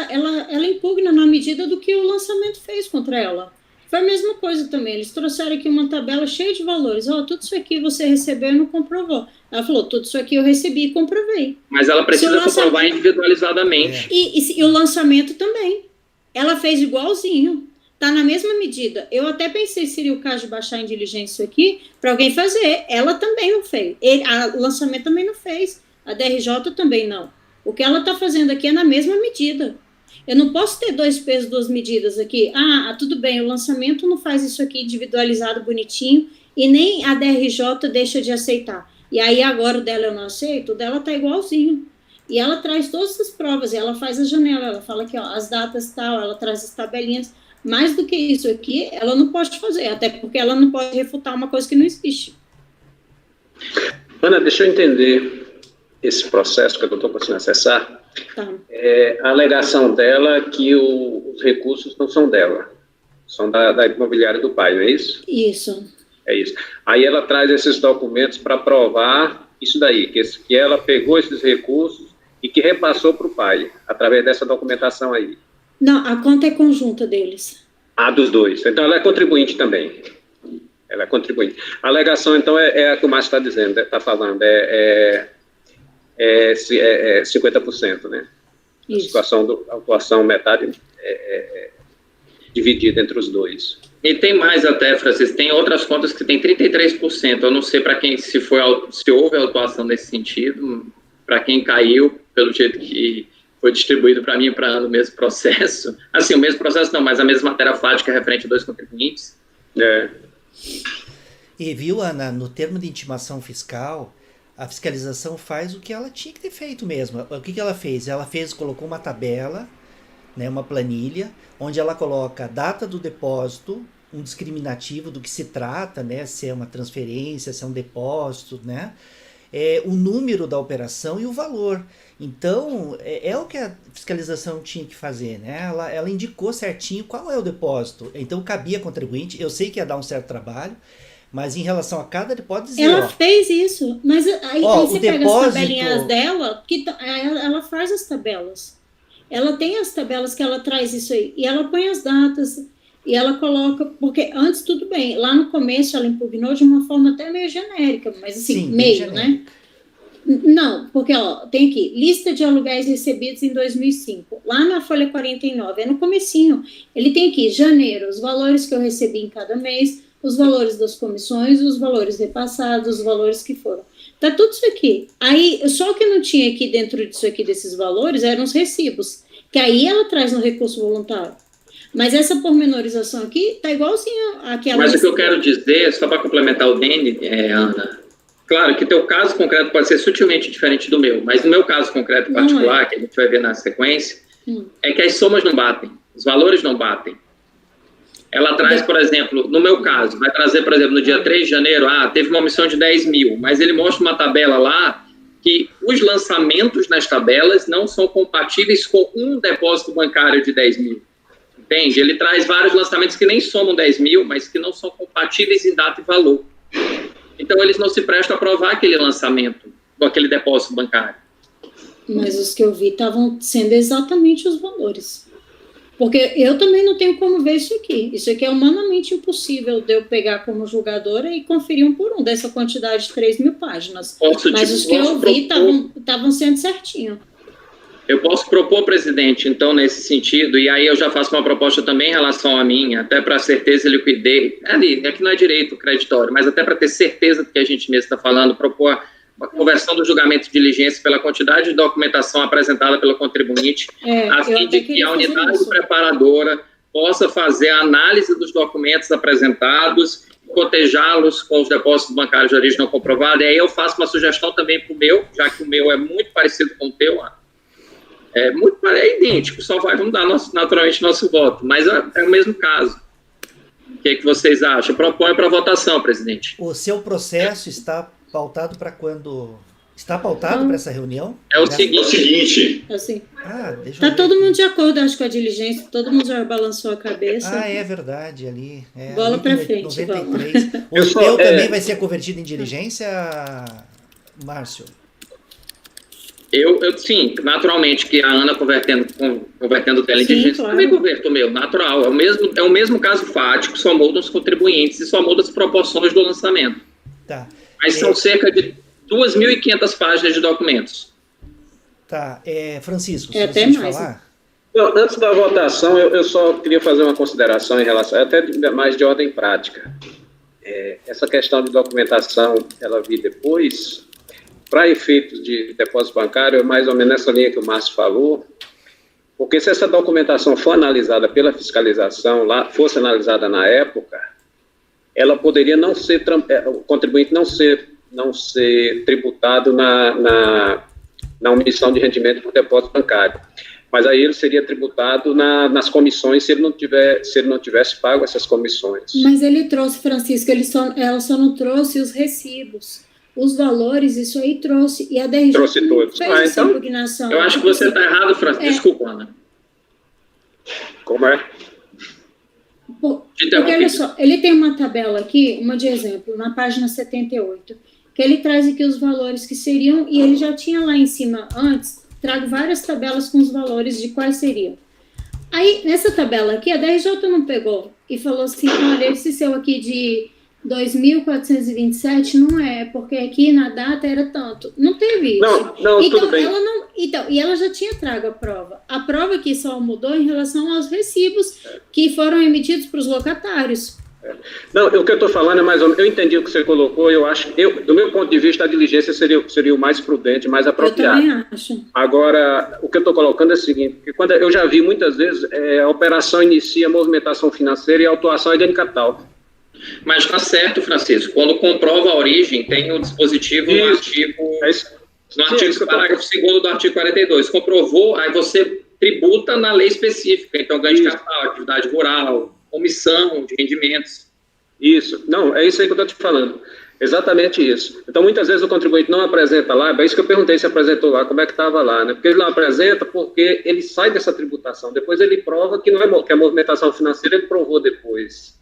ela impugna na medida do que o lançamento fez contra ela. Foi a mesma coisa também. Eles trouxeram aqui uma tabela cheia de valores. Tudo isso aqui você recebeu e não comprovou. Ela falou, tudo isso aqui eu recebi e comprovei. Mas ela precisa comprovar individualizadamente. E o lançamento também. Ela fez igualzinho. Está na mesma medida. Eu até pensei se seria o caso de baixar em diligência isso aqui para alguém fazer. Ela também não fez. O lançamento também não fez. A DRJ também não. O que ela está fazendo aqui é na mesma medida. Eu não posso ter 2 pesos, 2 medidas aqui. Tudo bem, o lançamento não faz isso aqui individualizado, bonitinho, e nem a DRJ deixa de aceitar. E aí agora o dela eu não aceito, o dela está igualzinho. E ela traz todas as provas, ela faz a janela, ela fala que as datas tal, ela traz as tabelinhas. Mais do que isso aqui, ela não pode fazer, até porque ela não pode refutar uma coisa que não existe. Ana, deixa eu entender esse processo que eu estou conseguindo acessar. Tá. A alegação dela é que os recursos não são dela, são da imobiliária do pai, não é isso? Isso. É isso. Aí ela traz esses documentos para provar isso daí, que ela pegou esses recursos e que repassou para o pai, através dessa documentação aí. Não, a conta é conjunta deles. Dos dois. Então ela é contribuinte também. Ela é contribuinte. A alegação, então, é a que o Márcio está dizendo, está falando, 50%, né? Isso. A atuação metade dividida entre os dois. E tem mais até, Francisco, tem outras contas que tem 33%, eu não sei para quem, se houve autuação nesse sentido, para quem caiu, pelo jeito que foi distribuído para mim e para Ana o mesmo processo, assim, o mesmo processo não, mas a mesma matéria fática referente a 2 contribuintes. E viu, Ana, no termo de intimação fiscal, a fiscalização faz o que ela tinha que ter feito mesmo. O que ela fez? Colocou uma tabela, né, uma planilha, onde ela coloca a data do depósito, um discriminativo do que se trata, né, se é uma transferência, se é um depósito, né, o número da operação e o valor. Então, é o que a fiscalização tinha que fazer, né? Ela indicou certinho qual é o depósito. Então, cabia contribuinte. Eu sei que ia dar um certo trabalho, mas em relação a cada depósito... Dizer, ela fez isso, mas aí você pega depósito... as tabelinhas dela, ela faz as tabelas. Ela tem as tabelas que ela traz isso aí, e ela põe as datas, e ela coloca, porque antes tudo bem, lá no começo ela impugnou de uma forma até meio genérica, mas assim, sim, meio, né? Não, porque tem aqui, lista de aluguéis recebidos em 2005, lá na folha 49, é no comecinho, ele tem aqui, janeiro, os valores que eu recebi em cada mês, os valores das comissões, os valores repassados, os valores que foram. Tá tudo isso aqui. Aí, só o que não tinha aqui dentro disso aqui, desses valores, eram os recibos, que aí ela traz no recurso voluntário. Mas essa pormenorização aqui tá igualzinha àquela... Mas o que eu quero dizer, só para complementar o Dene, Ana, claro que teu caso concreto pode ser sutilmente diferente do meu, mas no meu caso concreto particular, que a gente vai ver na sequência, é que as somas não batem, os valores não batem. Ela traz, por exemplo, no meu caso, vai trazer, por exemplo, no dia 3 de janeiro, teve uma omissão de 10 mil, mas ele mostra uma tabela lá que os lançamentos nas tabelas não são compatíveis com um depósito bancário de 10 mil. Entende? Ele traz vários lançamentos que nem somam 10 mil, mas que não são compatíveis em data e valor. Então, eles não se prestam a provar aquele lançamento, aquele depósito bancário. Mas os que eu vi estavam sendo exatamente os valores. Porque eu também não tenho como ver isso aqui. Isso aqui é humanamente impossível de eu pegar como julgadora e conferir um por um dessa quantidade de 3.000 páginas. Mas os que eu vi estavam sendo certinho. Eu posso propor, presidente, então, nesse sentido, e aí eu já faço uma proposta também em relação a mim, até para certeza e liquidez, é que não é direito creditório, mas até para ter certeza do que a gente mesmo está falando, propor a conversão do julgamento de diligência pela quantidade de documentação apresentada pelo contribuinte, a fim de que a unidade preparadora possa fazer a análise dos documentos apresentados, cotejá-los com os depósitos bancários de origem não comprovada, e aí eu faço uma sugestão também para o meu, já que o meu é muito parecido com o teu, é idêntico, só vai mudar naturalmente nosso voto, mas é o mesmo caso. O que vocês acham? Proponho para votação, presidente. O seu processo está pautado para quando? Está pautado para essa reunião? É o seguinte. Assim. Está todo mundo de acordo, acho, com a diligência, todo mundo já balançou a cabeça. É verdade, ali. Bola para frente, 93. O teu também vai ser convertido em diligência, Márcio? Sim, naturalmente, que a Ana convertendo dela em diligência, claro. Também converto o meu, natural. É o mesmo caso fático, só mudam os contribuintes e só mudam as proporções do lançamento. Tá. Mas são cerca de 2.500 páginas de documentos. Tá. Francisco, você até mais. Falar? Não, antes da votação, eu só queria fazer uma consideração em relação, até mais de ordem prática. Essa questão de documentação, ela vir depois. Para efeitos de depósito bancário, é mais ou menos nessa linha que o Márcio falou, porque se essa documentação for analisada pela fiscalização, fosse analisada na época, ela poderia não ser, o contribuinte não ser tributado na omissão de rendimento por depósito bancário. Mas aí ele seria tributado nas comissões se ele não tivesse pago essas comissões. Mas ele trouxe, Francisco, ela só não trouxe os recibos. Os valores, isso aí trouxe. E a DRJ trouxe todos. Fez essa impugnação. Eu acho que você está errado, Francisco. Desculpa, Ana. Como é? Porque, olha só, ele tem uma tabela aqui, uma de exemplo, na página 78, que ele traz aqui os valores que seriam, e ele já tinha lá em cima, antes, trago várias tabelas com os valores de quais seriam. Aí, nessa tabela aqui, a DRJ não pegou e falou assim, olha, esse seu aqui de 2.427 não é, porque aqui na data era tanto. Não teve isso. Não, então, tudo bem. E ela já tinha trago a prova. A prova aqui só mudou em relação aos recibos que foram emitidos para os locatários. Não, o que eu estou falando é mais ou menos, eu entendi o que você colocou, eu acho, do meu ponto de vista, a diligência seria o mais prudente, mais apropriado. Eu também acho. Agora, o que eu estou colocando é o seguinte, que quando eu já vi muitas vezes, a operação inicia a movimentação financeira e a autuação é de capital. Mas está certo, Francisco. Quando comprova a origem, tem o dispositivo no artigo parágrafo 2º do artigo 42. Comprovou, aí você tributa na lei específica. Então, ganho de capital, atividade rural, omissão de rendimentos. Isso. Não, é isso aí que eu estou te falando. Exatamente isso. Então, muitas vezes o contribuinte não apresenta lá, é isso que eu perguntei se apresentou lá, como é que estava lá, né? Porque ele não apresenta porque ele sai dessa tributação. Depois ele prova que que a movimentação financeira ele provou depois.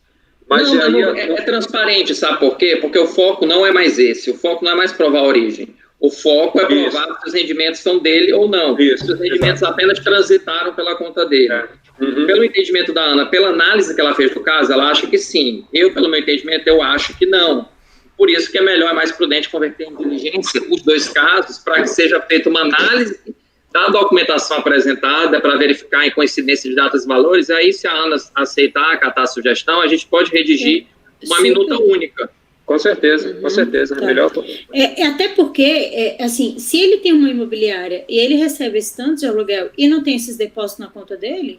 Mas é transparente, sabe por quê? Porque o foco não é mais esse, o foco não é mais provar a origem. O foco é provar se os rendimentos são dele ou não. Se os rendimentos apenas transitaram pela conta dele. Pelo entendimento da Ana, pela análise que ela fez do caso, ela acha que sim. Pelo meu entendimento, eu acho que não. Por isso que é melhor, é mais prudente converter em diligência os dois casos, para que seja feita uma análise da documentação apresentada para verificar em coincidência de datas e valores. Aí, se a Ana aceitar, acatar a sugestão, a gente pode redigir uma minuta única. Com certeza, com certeza. Tá. Melhor. Até porque, assim, se ele tem uma imobiliária e ele recebe esse tanto de aluguel e não tem esses depósitos na conta dele,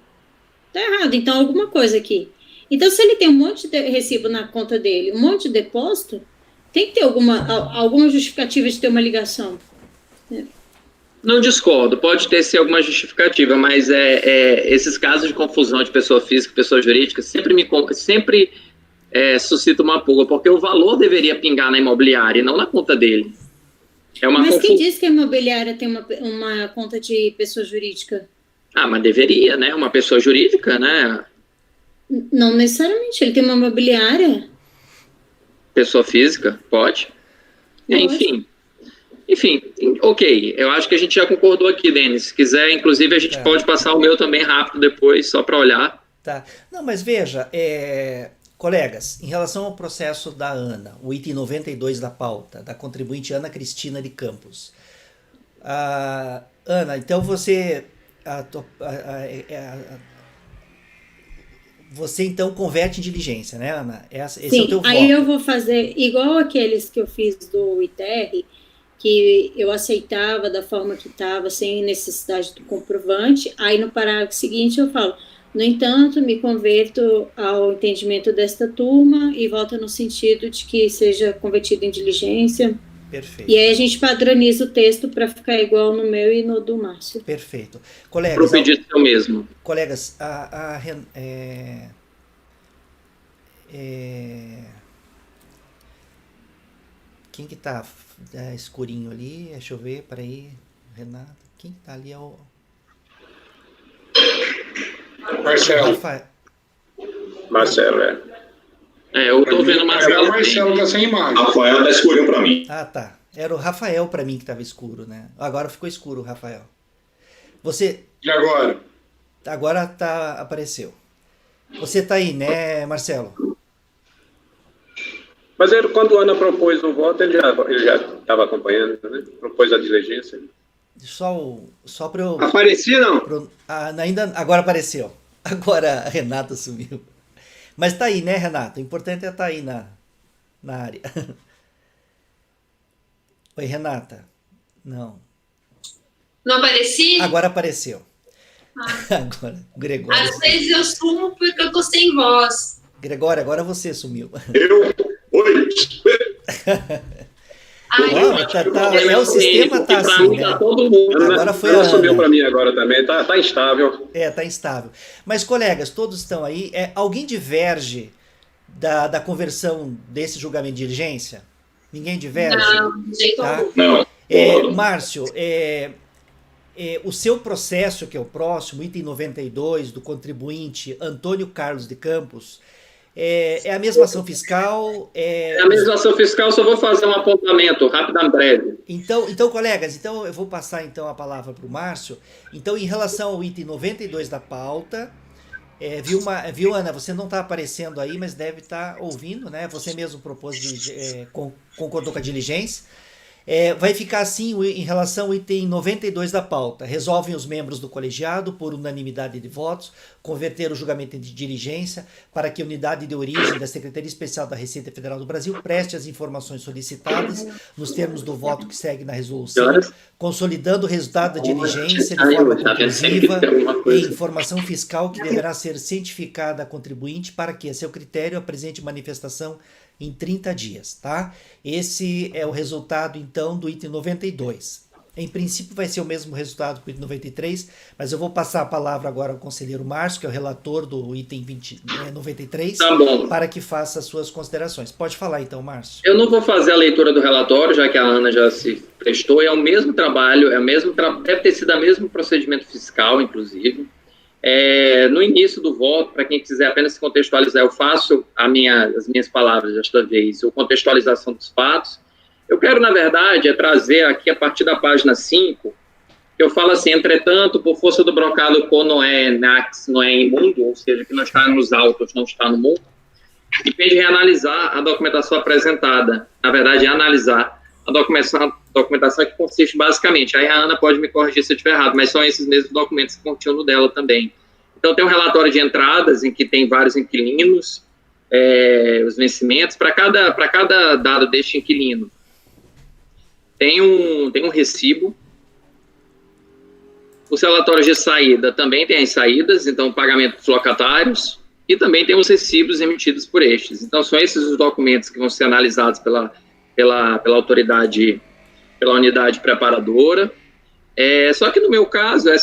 tá errado. Então, alguma coisa aqui. Então, se ele tem um monte de recibo na conta dele, um monte de depósito, tem que ter alguma justificativa de ter uma ligação. Não discordo, pode ter sim alguma justificativa, mas esses casos de confusão de pessoa física e pessoa jurídica sempre suscita uma pulga, porque o valor deveria pingar na imobiliária e não na conta dele. Mas quem diz que a imobiliária tem uma conta de pessoa jurídica? Mas deveria, né? Uma pessoa jurídica, né? Não necessariamente, ele tem uma imobiliária. Pessoa física, pode. Enfim, ok. Eu acho que a gente já concordou aqui, Denis. Se quiser, inclusive, a gente pode passar o meu também rápido depois, só para olhar. Tá. Não, mas veja, colegas, em relação ao processo da Ana, o item 92 da pauta, da contribuinte Ana Cristina de Campos, Ana, então você você então converte em diligência, né, Ana? Esse Sim, é o teu aí voto. eu vou fazer igual aqueles que eu fiz do ITR, que eu aceitava da forma que estava, sem necessidade do comprovante. Aí no parágrafo seguinte eu falo: no entanto, me converto ao entendimento desta turma e volto no sentido de que seja convertido em diligência. Perfeito. E aí a gente padroniza o texto para ficar igual no meu e no do Márcio. Perfeito. Para Colegas, o pedido seu mesmo. colegas, quem que tá escurinho ali? Deixa eu ver, peraí, Renato. Quem que tá ali é o Marcelo. Rafael. Marcelo, Eu estou vendo mais O Marcelo tá sem imagem. Rafael tá escurinho para mim. Ah, tá. Era o Rafael para mim que estava escuro, né? Agora ficou escuro, Rafael. Você E agora? agora apareceu. Você tá aí, né, Marcelo? Mas quando a Ana propôs o voto, ele já estava acompanhando, né? Propôs a diligência. Só para eu Apareci, não? ainda agora apareceu. Agora a Renata sumiu. Mas tá aí, né, Renata? O importante é estar aí na área. Oi, Renata. Não. Não apareci? Agora apareceu. Agora, Gregório. Às vezes eu sumo porque eu tô sem voz. Gregório, agora você sumiu. Oi. O sistema tá assim, né? Todo mundo. Agora foi Ela a subiu Ana. para mim agora também, tá instável. Tá instável. Mas, colegas, todos estão aí. Alguém diverge da conversão desse julgamento de diligência? Ninguém diverge? Não, de jeito algum. Não. Márcio, o seu processo, que é o próximo, item 92, do contribuinte Antônio Carlos de Campos, é a mesma ação fiscal? É a mesma ação fiscal, só vou fazer um apontamento rápido e breve. Então, colegas, eu vou passar então a palavra para o Márcio. Então, em relação ao item 92 da pauta, viu, Ana, você não está aparecendo aí, mas deve estar ouvindo, né? Você mesmo propôs, concordou com a diligência. Vai ficar assim em relação ao item 92 da pauta. Resolvem os membros do colegiado, por unanimidade de votos, converter o julgamento de diligência para que a unidade de origem da Secretaria Especial da Receita Federal do Brasil preste as informações solicitadas nos termos do voto que segue na resolução, consolidando o resultado da diligência de forma conclusiva e informação fiscal que deverá ser cientificada a contribuinte para que, a seu critério, apresente manifestação em 30 dias, tá? Esse é o resultado, então, do item 92. Em princípio, vai ser o mesmo resultado que o item 93, mas eu vou passar a palavra agora ao conselheiro Márcio, que é o relator do item 93, Tá bom. para que faça as suas considerações. Pode falar, então, Márcio. Eu não vou fazer a leitura do relatório, já que a Ana já se prestou, é o mesmo trabalho, deve ter sido o mesmo procedimento fiscal, inclusive. No início do voto, para quem quiser apenas se contextualizar, eu faço as minhas palavras desta vez, a contextualização dos fatos. Eu quero, na verdade, trazer aqui, a partir da página 5, que eu falo assim: entretanto, por força do brocado quo não é nax, não é imundo, ou seja, que não está nos autos, não está no mundo, depende de reanalisar a documentação apresentada. Na verdade, é analisar a documentação que consiste basicamente, aí a Ana pode me corrigir se eu estiver errado, mas são esses mesmos documentos que continham no dela também. Então, tem um relatório de entradas, em que tem vários inquilinos, os vencimentos, para cada dado deste inquilino. Tem um recibo. Os relatórios de saída também tem as saídas, então, pagamento dos locatários, e também tem os recibos emitidos por estes. Então, são esses os documentos que vão ser analisados pela autoridade, pela unidade preparadora. Só que no meu caso é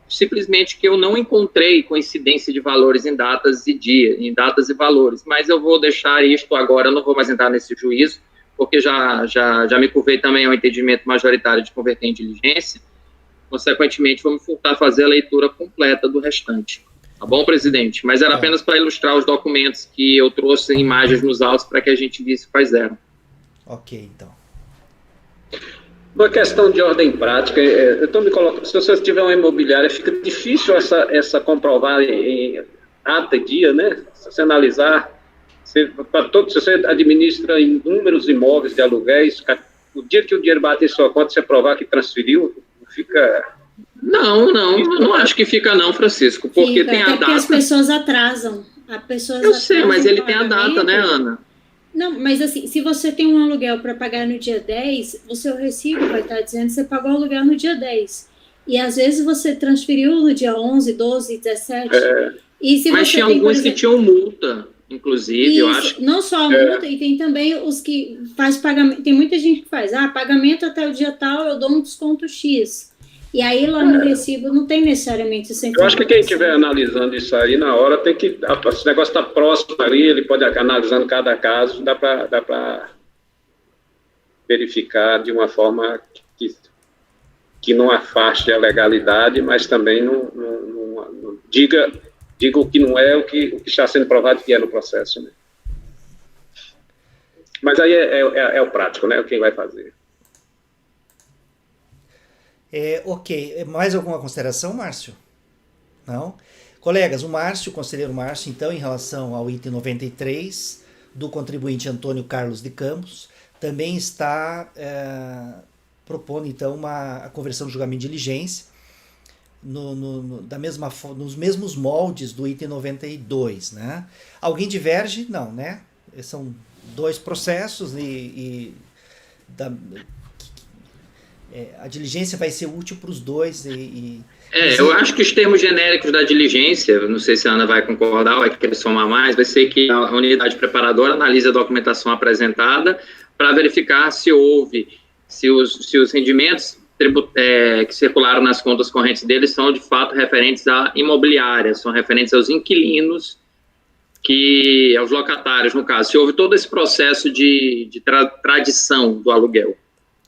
simplesmente que eu não encontrei coincidência de valores em datas e valores, mas eu vou deixar isto agora, eu não vou mais entrar nesse juízo, porque já me curvei também ao entendimento majoritário de converter em diligência. Consequentemente, vamos voltar a fazer a leitura completa do restante. Tá bom, presidente? Mas era apenas para ilustrar os documentos que eu trouxe em imagens nos autos para que a gente visse quais eram. Ok, então. Uma questão de ordem prática, eu estou me colocando, se você tiver uma imobiliária, fica difícil essa comprovar em ata e dia, né? Se você analisar, se você administra inúmeros imóveis de aluguéis, o dia que o dinheiro bater em sua conta, você provar que transferiu, fica... Não acho que fica não, Francisco, porque Fica, tem a até porque as data. pessoas atrasam. Eu sei, mas ele tem a pagamento. data, né, Ana? Não, mas assim, se você tem um aluguel para pagar no dia 10, o seu recibo vai estar dizendo que você pagou o aluguel no dia 10. E às vezes você transferiu no dia 11, 12, 17. E se Mas você tinha tem, por alguns exemplo, que tinham multa, inclusive, isso, eu acho. não só a multa, e tem também os que faz pagamento. Tem muita gente que faz, pagamento até o dia tal, eu dou um desconto X. E aí lá no recibo não tem necessariamente essa Eu informação. acho que quem estiver analisando isso aí na hora tem que... Se o negócio está próximo ali, ele pode analisando cada caso, dá para verificar de uma forma que não afaste a legalidade, mas também não diga o que não é, o que está sendo provado que é no processo, né? Mas aí é o prático, né? Quem vai fazer. Ok, mais alguma consideração, Márcio? Não? Colegas, o conselheiro Márcio, então, em relação ao item 93 do contribuinte Antônio Carlos de Campos, também está propondo, então, a conversão do julgamento de diligência nos mesmos moldes do item 92, né? Alguém diverge? Não, né? São dois processos a diligência vai ser útil para os dois. Eu acho que os termos genéricos da diligência, não sei se a Ana vai concordar ou vai querer somar mais, vai ser que a unidade preparadora analisa a documentação apresentada para verificar se os rendimentos que circularam nas contas correntes deles são de fato referentes à imobiliária, são referentes aos inquilinos, aos locatários, no caso, se houve todo esse processo de tradição do aluguel.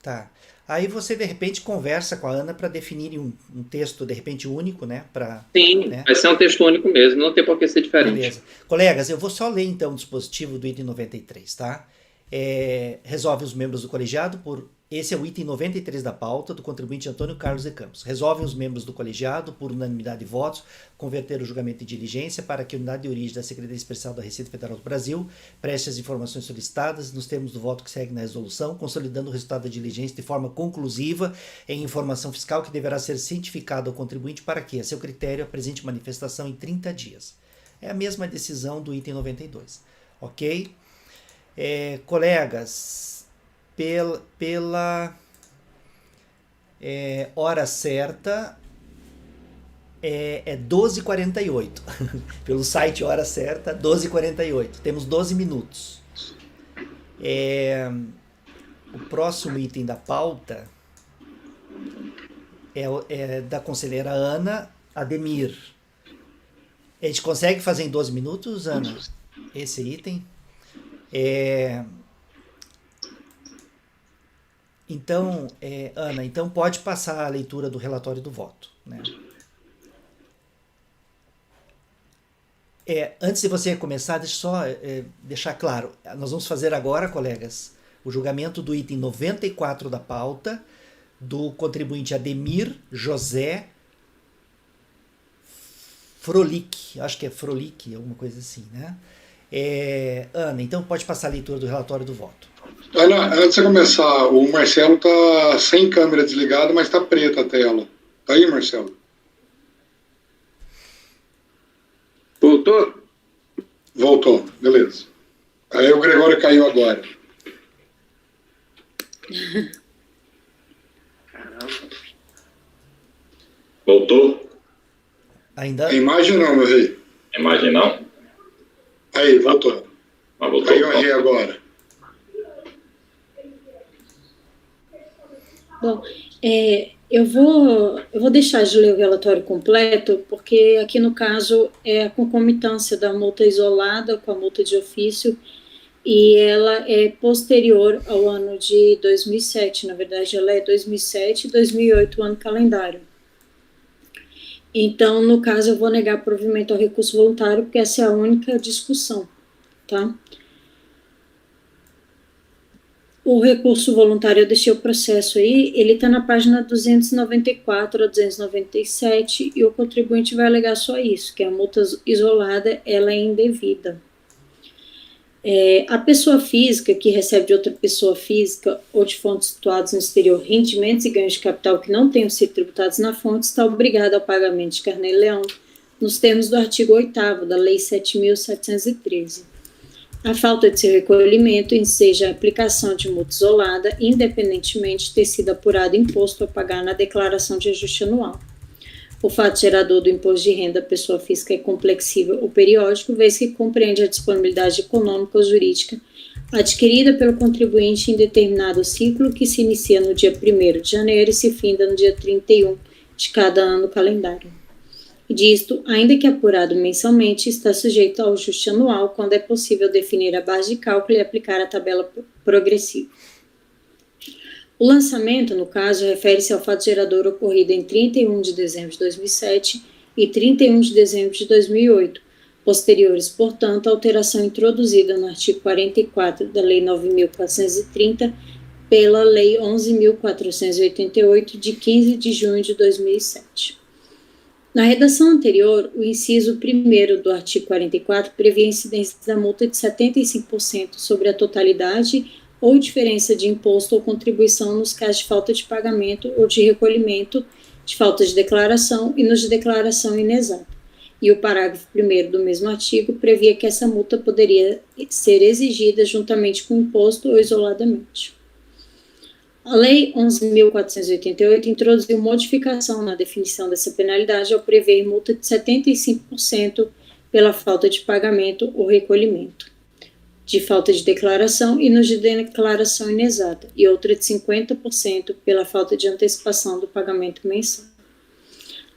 Tá. Aí você, de repente, conversa com a Ana para definir um texto, de repente, único, né? Sim, né? Vai ser um texto único mesmo, não tem por que ser diferente. Beleza. Colegas, eu vou só ler, então, o dispositivo do item 93, tá? Resolve os membros do colegiado Esse é o item 93 da pauta do contribuinte Antônio Carlos de Campos. Resolvem os membros do colegiado, por unanimidade de votos, converter o julgamento em diligência para que a unidade de origem da Secretaria Especial da Receita Federal do Brasil preste as informações solicitadas nos termos do voto que segue na resolução, consolidando o resultado da diligência de forma conclusiva em informação fiscal que deverá ser cientificada ao contribuinte para que, a seu critério, apresente manifestação em 30 dias. É a mesma decisão do item 92. Ok? Colegas, pela hora certa é 12h48. Pelo site hora certa, 12h48. Temos 12 minutos. O próximo item da pauta é da conselheira Ana Ademir. A gente consegue fazer em 12 minutos, Ana? Esse item? Então, Ana, então pode passar a leitura do relatório do voto, né? Antes de você começar, deixa eu só deixar claro. Nós vamos fazer agora, colegas, o julgamento do item 94 da pauta, do contribuinte Ademir José Frolic, acho que é Frolic, alguma coisa assim, né? Ana, então pode passar a leitura do relatório do voto. Ana, antes de começar, o Marcelo está sem câmera desligada, mas está preta a tela. Tá aí, Marcelo? Voltou? Voltou, beleza. Aí o Gregório caiu agora. Voltou? Ainda? A imagem não, meu rei. A imagem não? Aí, voltou. Voltou. Caiu a rei agora. Bom, eu vou deixar de ler o relatório completo, porque aqui no caso é a concomitância da multa isolada com a multa de ofício, e ela é posterior ao ano de 2007, na verdade ela é 2007 e 2008, o ano calendário. Então, no caso, eu vou negar provimento ao recurso voluntário, porque essa é a única discussão, tá? O recurso voluntário, eu deixei o processo aí, ele está na página 294 a 297, e o contribuinte vai alegar só isso, que a multa isolada, ela é indevida. A pessoa física que recebe de outra pessoa física ou de fontes situadas no exterior rendimentos e ganhos de capital que não tenham sido tributados na fonte está obrigada ao pagamento de Carnê-Leão nos termos do artigo 8º da Lei 7.713. A falta de seu recolhimento enseja a aplicação de multa isolada, independentemente de ter sido apurado imposto a pagar na declaração de ajuste anual. O fato gerador do imposto de renda à pessoa física é complexível ou periódico, vez que compreende a disponibilidade econômica ou jurídica adquirida pelo contribuinte em determinado ciclo que se inicia no dia 1º de janeiro e se finda no dia 31 de cada ano calendário. Disto, ainda que apurado mensalmente, está sujeito ao ajuste anual quando é possível definir a base de cálculo e aplicar a tabela progressiva. O lançamento, no caso, refere-se ao fato gerador ocorrido em 31 de dezembro de 2007 e 31 de dezembro de 2008, posteriores, portanto, à alteração introduzida no artigo 44 da Lei 9.430 pela Lei 11.488, de 15 de junho de 2007. Na redação anterior, o inciso 1º do artigo 44 previa a incidência da multa de 75% sobre a totalidade ou diferença de imposto ou contribuição nos casos de falta de pagamento ou de recolhimento, de falta de declaração e nos de declaração inexata. E o parágrafo 1º do mesmo artigo previa que essa multa poderia ser exigida juntamente com o imposto ou isoladamente. A Lei 11.488 introduziu modificação na definição dessa penalidade ao prever multa de 75% pela falta de pagamento ou recolhimento, de falta de declaração e nos de declaração inexata, e outra de 50% pela falta de antecipação do pagamento mensal.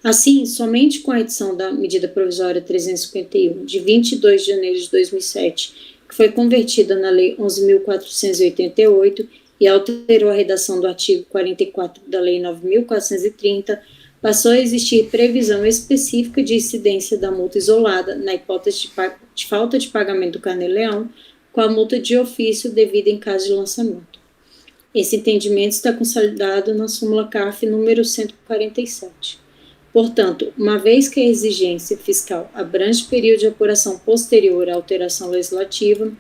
Assim, somente com a edição da medida provisória 351, de 22 de janeiro de 2007, que foi convertida na Lei 11.488, e alterou a redação do artigo 44 da Lei 9.430, passou a existir previsão específica de incidência da multa isolada na hipótese de falta de pagamento do Carnê-Leão, com a multa de ofício devida em caso de lançamento. Esse entendimento está consolidado na súmula CARF número 147. Portanto, uma vez que a exigência fiscal abrange período de apuração posterior à alteração legislativa,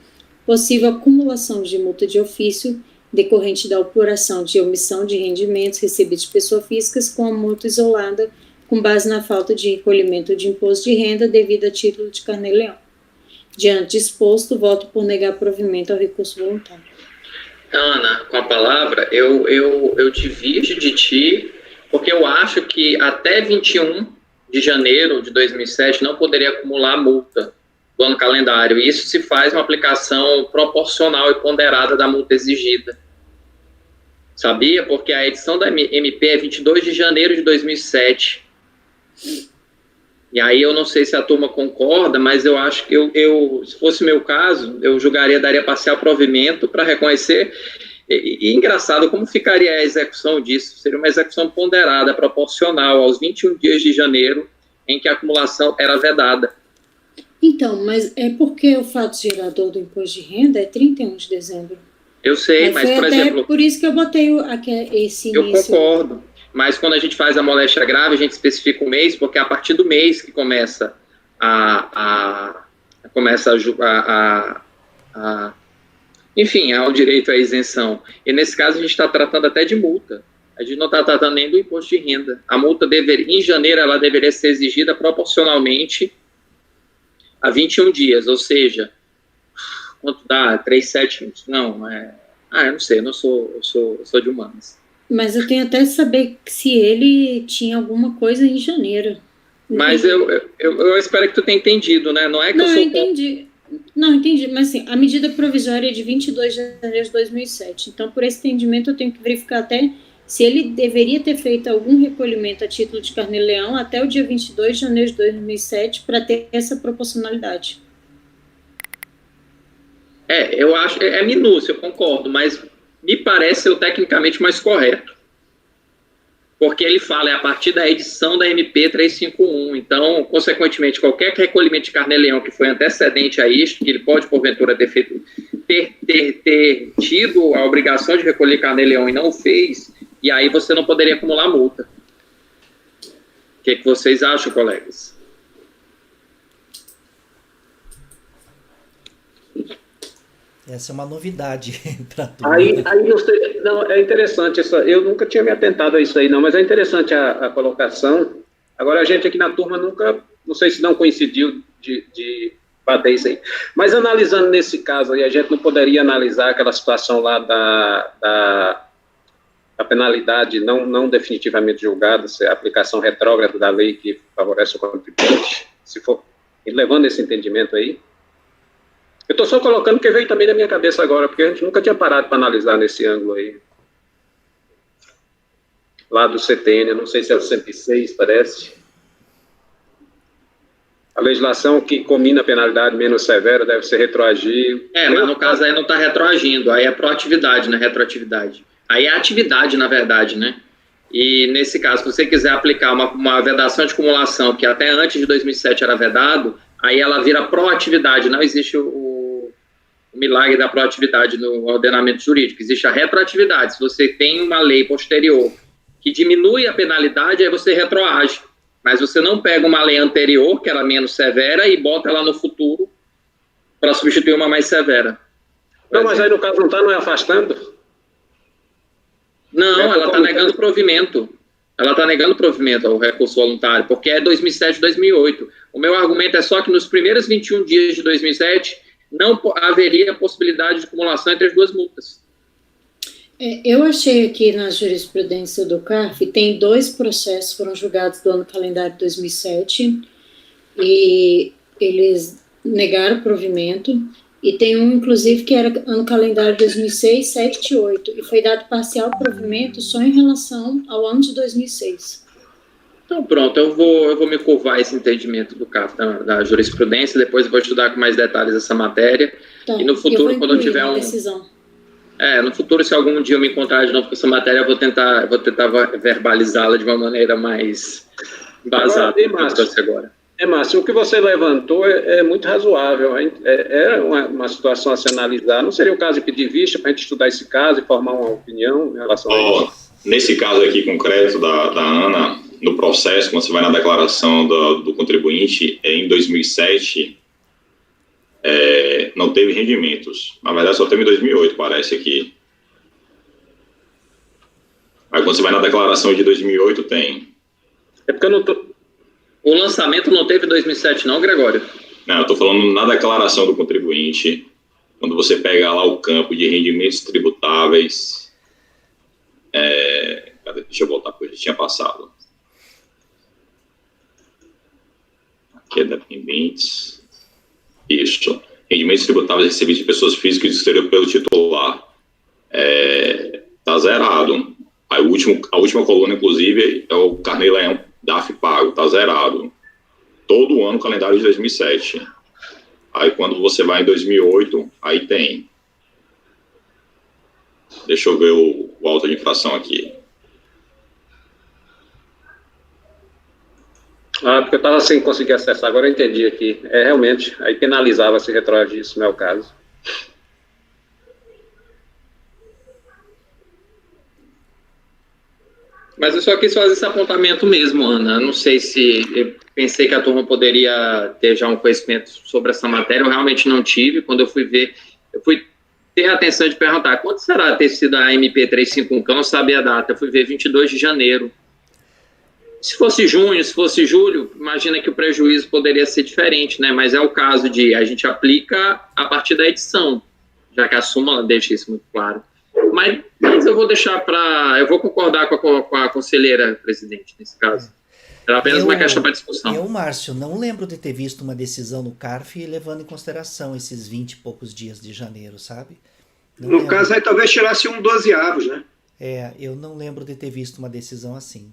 possível acumulação de multa de ofício decorrente da apuração de omissão de rendimentos recebidos de pessoas físicas com a multa isolada com base na falta de recolhimento de imposto de renda devido a título de Carnê-Leão. Diante disposto, voto por negar provimento ao recurso voluntário. Ana, com a palavra, eu divirjo de ti, porque eu acho que até 21 de janeiro de 2007 não poderia acumular multa do ano calendário. E isso se faz uma aplicação proporcional e ponderada da multa exigida. Sabia? Porque a edição da MP é 22 de janeiro de 2007. E aí eu não sei se a turma concorda, mas eu acho que se fosse meu caso, eu daria parcial provimento para reconhecer. E engraçado, como ficaria a execução disso? Seria uma execução ponderada, proporcional aos 21 dias de janeiro, em que a acumulação era vedada. Então, mas é porque o fato gerador do imposto de renda é 31 de dezembro. Eu sei, mas, por exemplo... por isso que eu botei esse início. Eu concordo, mas quando a gente faz a moléstia grave, a gente especifica o mês, porque é a partir do mês que começa enfim, há o direito à isenção. E nesse caso a gente está tratando até de multa. A gente não está tratando nem do imposto de renda. A multa em janeiro ela deveria ser exigida proporcionalmente a 21 dias, ou seja, quanto dá? 3, 7, não, eu não sei, eu sou de humanas. Mas eu tenho até que saber se ele tinha alguma coisa em janeiro. Mas eu espero que tu tenha entendido, né? Não é que eu entendi. Não, entendi, mas assim, a medida provisória é de 22 de janeiro de 2007, então por esse entendimento eu tenho que verificar até se ele deveria ter feito algum recolhimento a título de Carnê-Leão até o dia 22 de janeiro de 2007 para ter essa proporcionalidade. Eu acho, é minúcia, eu concordo, mas me parece ser o tecnicamente mais correto. Porque ele fala, é a partir da edição da MP 351, então, consequentemente, qualquer recolhimento de Carnê-Leão que foi antecedente a isto, que ele pode, porventura, ter tido a obrigação de recolher Carnê-Leão e não o fez, e aí você não poderia acumular multa. O que vocês acham, colegas? Essa é uma novidade para tudo. Aí não, sei, não, é interessante, eu nunca tinha me atentado a isso aí, não, mas é interessante a colocação. Agora, a gente aqui na turma nunca, não sei se não coincidiu de bater isso aí. Mas analisando nesse caso aí, a gente não poderia analisar aquela situação lá da penalidade não definitivamente julgada, se a aplicação retrógrada da lei que favorece o contribuinte, se for levando esse entendimento aí. Eu estou só colocando porque veio também na minha cabeça agora, porque a gente nunca tinha parado para analisar nesse ângulo aí. Lá do CTN, não sei se é o 106, parece. A legislação que combina a penalidade menos severa deve ser retroagir. Mas no caso aí não está retroagindo, aí é proatividade, né? Retroatividade. Aí é atividade, na verdade, né? E nesse caso, se você quiser aplicar uma vedação de acumulação que até antes de 2007 era vedado, aí ela vira proatividade, não existe o milagre da proatividade no ordenamento jurídico, existe a retroatividade. Se você tem uma lei posterior que diminui a penalidade, aí você retroage. Mas você não pega uma lei anterior, que era menos severa, e bota ela no futuro para substituir uma mais severa. Não, mas aí no caso não é afastando? Não, ela está negando provimento. Ela está negando provimento ao recurso voluntário, porque é 2007, 2008. O meu argumento é só que nos primeiros 21 dias de 2007 não haveria possibilidade de acumulação entre as duas multas. Eu achei aqui na jurisprudência do CARF, tem 2 processos que foram julgados do ano calendário de 2007, e eles negaram provimento, e tem um, inclusive, que era ano calendário de 2006, 7 e 8, e foi dado parcial provimento só em relação ao ano de 2006. Então pronto, eu vou me curvar esse entendimento do CARF, da jurisprudência, depois eu vou estudar com mais detalhes essa matéria, e no futuro, quando eu tiver decisão. No futuro, se algum dia eu me encontrar de novo com essa matéria, eu vou tentar verbalizá-la de uma maneira mais embasada. Márcio, o que você levantou é muito razoável. É uma situação a se analisar. Não seria o caso de pedir vista para a gente estudar esse caso e formar uma opinião em relação a isso? Nesse caso aqui concreto da Ana, no processo, quando você vai na declaração do contribuinte, em 2007, não teve rendimentos. Na verdade, só teve em 2008, parece aqui. Aí quando você vai na declaração de 2008, tem. É porque eu não tô... O lançamento não teve em 2007 não, Gregório? Não, eu estou falando na declaração do contribuinte, quando você pega lá o campo de rendimentos tributáveis. Deixa eu voltar, porque eu já tinha passado. Aqui é dependentes. Isso. Rendimentos tributáveis recebidos de pessoas físicas do exterior pelo titular. Está zerado. Aí a última coluna, inclusive, é o Carnê-Leão DAF pago, está zerado. Todo ano, calendário de 2007. Aí quando você vai em 2008, aí tem. Deixa eu ver o auto de infração aqui. Porque eu estava sem conseguir acessar, agora eu entendi aqui. Realmente, aí penalizava se retroagir, isso não é o caso. Mas eu só quis fazer esse apontamento mesmo, Ana. Não sei se eu pensei que a turma poderia ter já um conhecimento sobre essa matéria. Eu realmente não tive. Quando eu fui ver, eu fui ter a atenção de perguntar quanto será ter sido a MP 351, que eu não sabia a data. Eu fui ver 22 de janeiro. Se fosse junho, se fosse julho, imagina que o prejuízo poderia ser diferente, né? Mas é o caso de a gente aplica a partir da edição, já que a súmula deixa isso muito claro. Mas eu vou deixar eu vou concordar com a conselheira presidente nesse caso. Era apenas uma questão para discussão. Eu, Márcio, não lembro de ter visto uma decisão no CARF levando em consideração esses 20 e poucos dias de janeiro, sabe? No caso aí talvez tirasse um 12avos, né? Eu não lembro de ter visto uma decisão assim.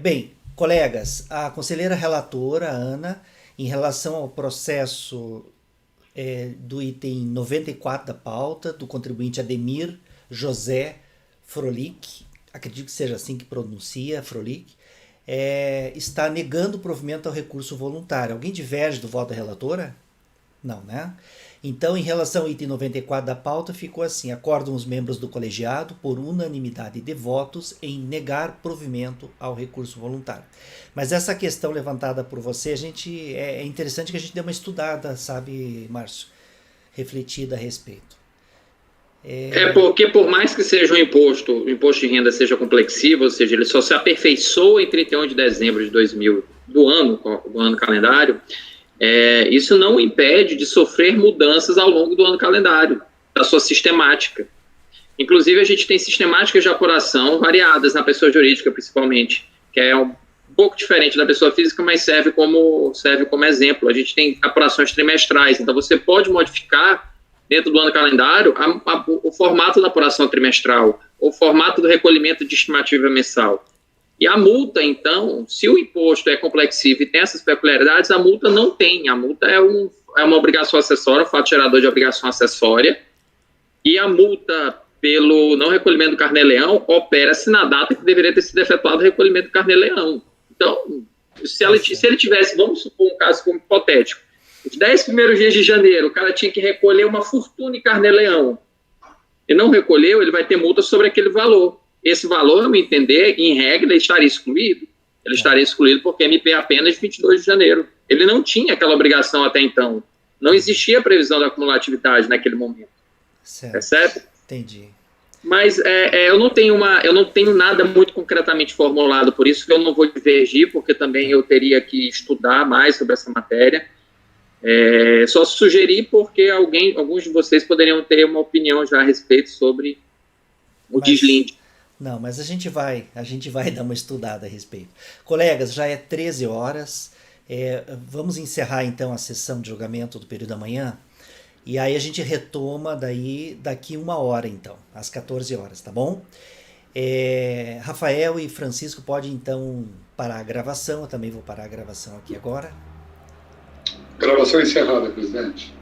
Bem, colegas, a conselheira relatora, Ana, em relação ao processo do item 94 da pauta, do contribuinte Ademir José Frolik, acredito que seja assim que pronuncia, Frolik, está negando o provimento ao recurso voluntário. Alguém diverge do voto da relatora? Não, né? Então, em relação ao item 94 da pauta, ficou assim: acordam os membros do colegiado, por unanimidade de votos, em negar provimento ao recurso voluntário. Mas essa questão levantada por você, é interessante que a gente dê uma estudada, sabe, Márcio? refletida a respeito. Porque por mais que seja o imposto de renda seja complexivo, ou seja, ele só se aperfeiçoa em 31 de dezembro de 2000, do ano calendário, isso não impede de sofrer mudanças ao longo do ano calendário, da sua sistemática. Inclusive, a gente tem sistemáticas de apuração variadas na pessoa jurídica, principalmente, que é um pouco diferente da pessoa física, mas serve como exemplo. A gente tem apurações trimestrais, então você pode modificar dentro do ano calendário o formato da apuração trimestral, o formato do recolhimento de estimativa mensal. E a multa, então, se o imposto é complexivo e tem essas peculiaridades, a multa não tem. A multa é uma obrigação acessória, um fato gerador de obrigação acessória, e a multa pelo não recolhimento do carnê-leão opera-se na data que deveria ter sido efetuado o recolhimento do carnê-leão. Então, se ele tivesse, vamos supor um caso como hipotético, os 10 primeiros dias de janeiro, o cara tinha que recolher uma fortuna em carnê-leão. Ele não recolheu, ele vai ter multa sobre aquele valor. Esse valor, no meu entender, em regra, ele estaria excluído. Ele estaria excluído porque MP apenas 22 de janeiro. Ele não tinha aquela obrigação até então. Não existia previsão da acumulatividade naquele momento. Certo? Entendi. Mas eu não tenho nada muito concretamente formulado, por isso que eu não vou divergir, porque também eu teria que estudar mais sobre essa matéria. Só sugerir porque alguns de vocês poderiam ter uma opinião já a respeito sobre o deslinde. Não, mas a gente vai dar uma estudada a respeito. Colegas, já é 13 horas, vamos encerrar então a sessão de julgamento do período da manhã, e aí a gente retoma daqui 1 hora então, às 14 horas, tá bom? Rafael e Francisco podem então parar a gravação, eu também vou parar a gravação aqui agora. Gravação encerrada, presidente.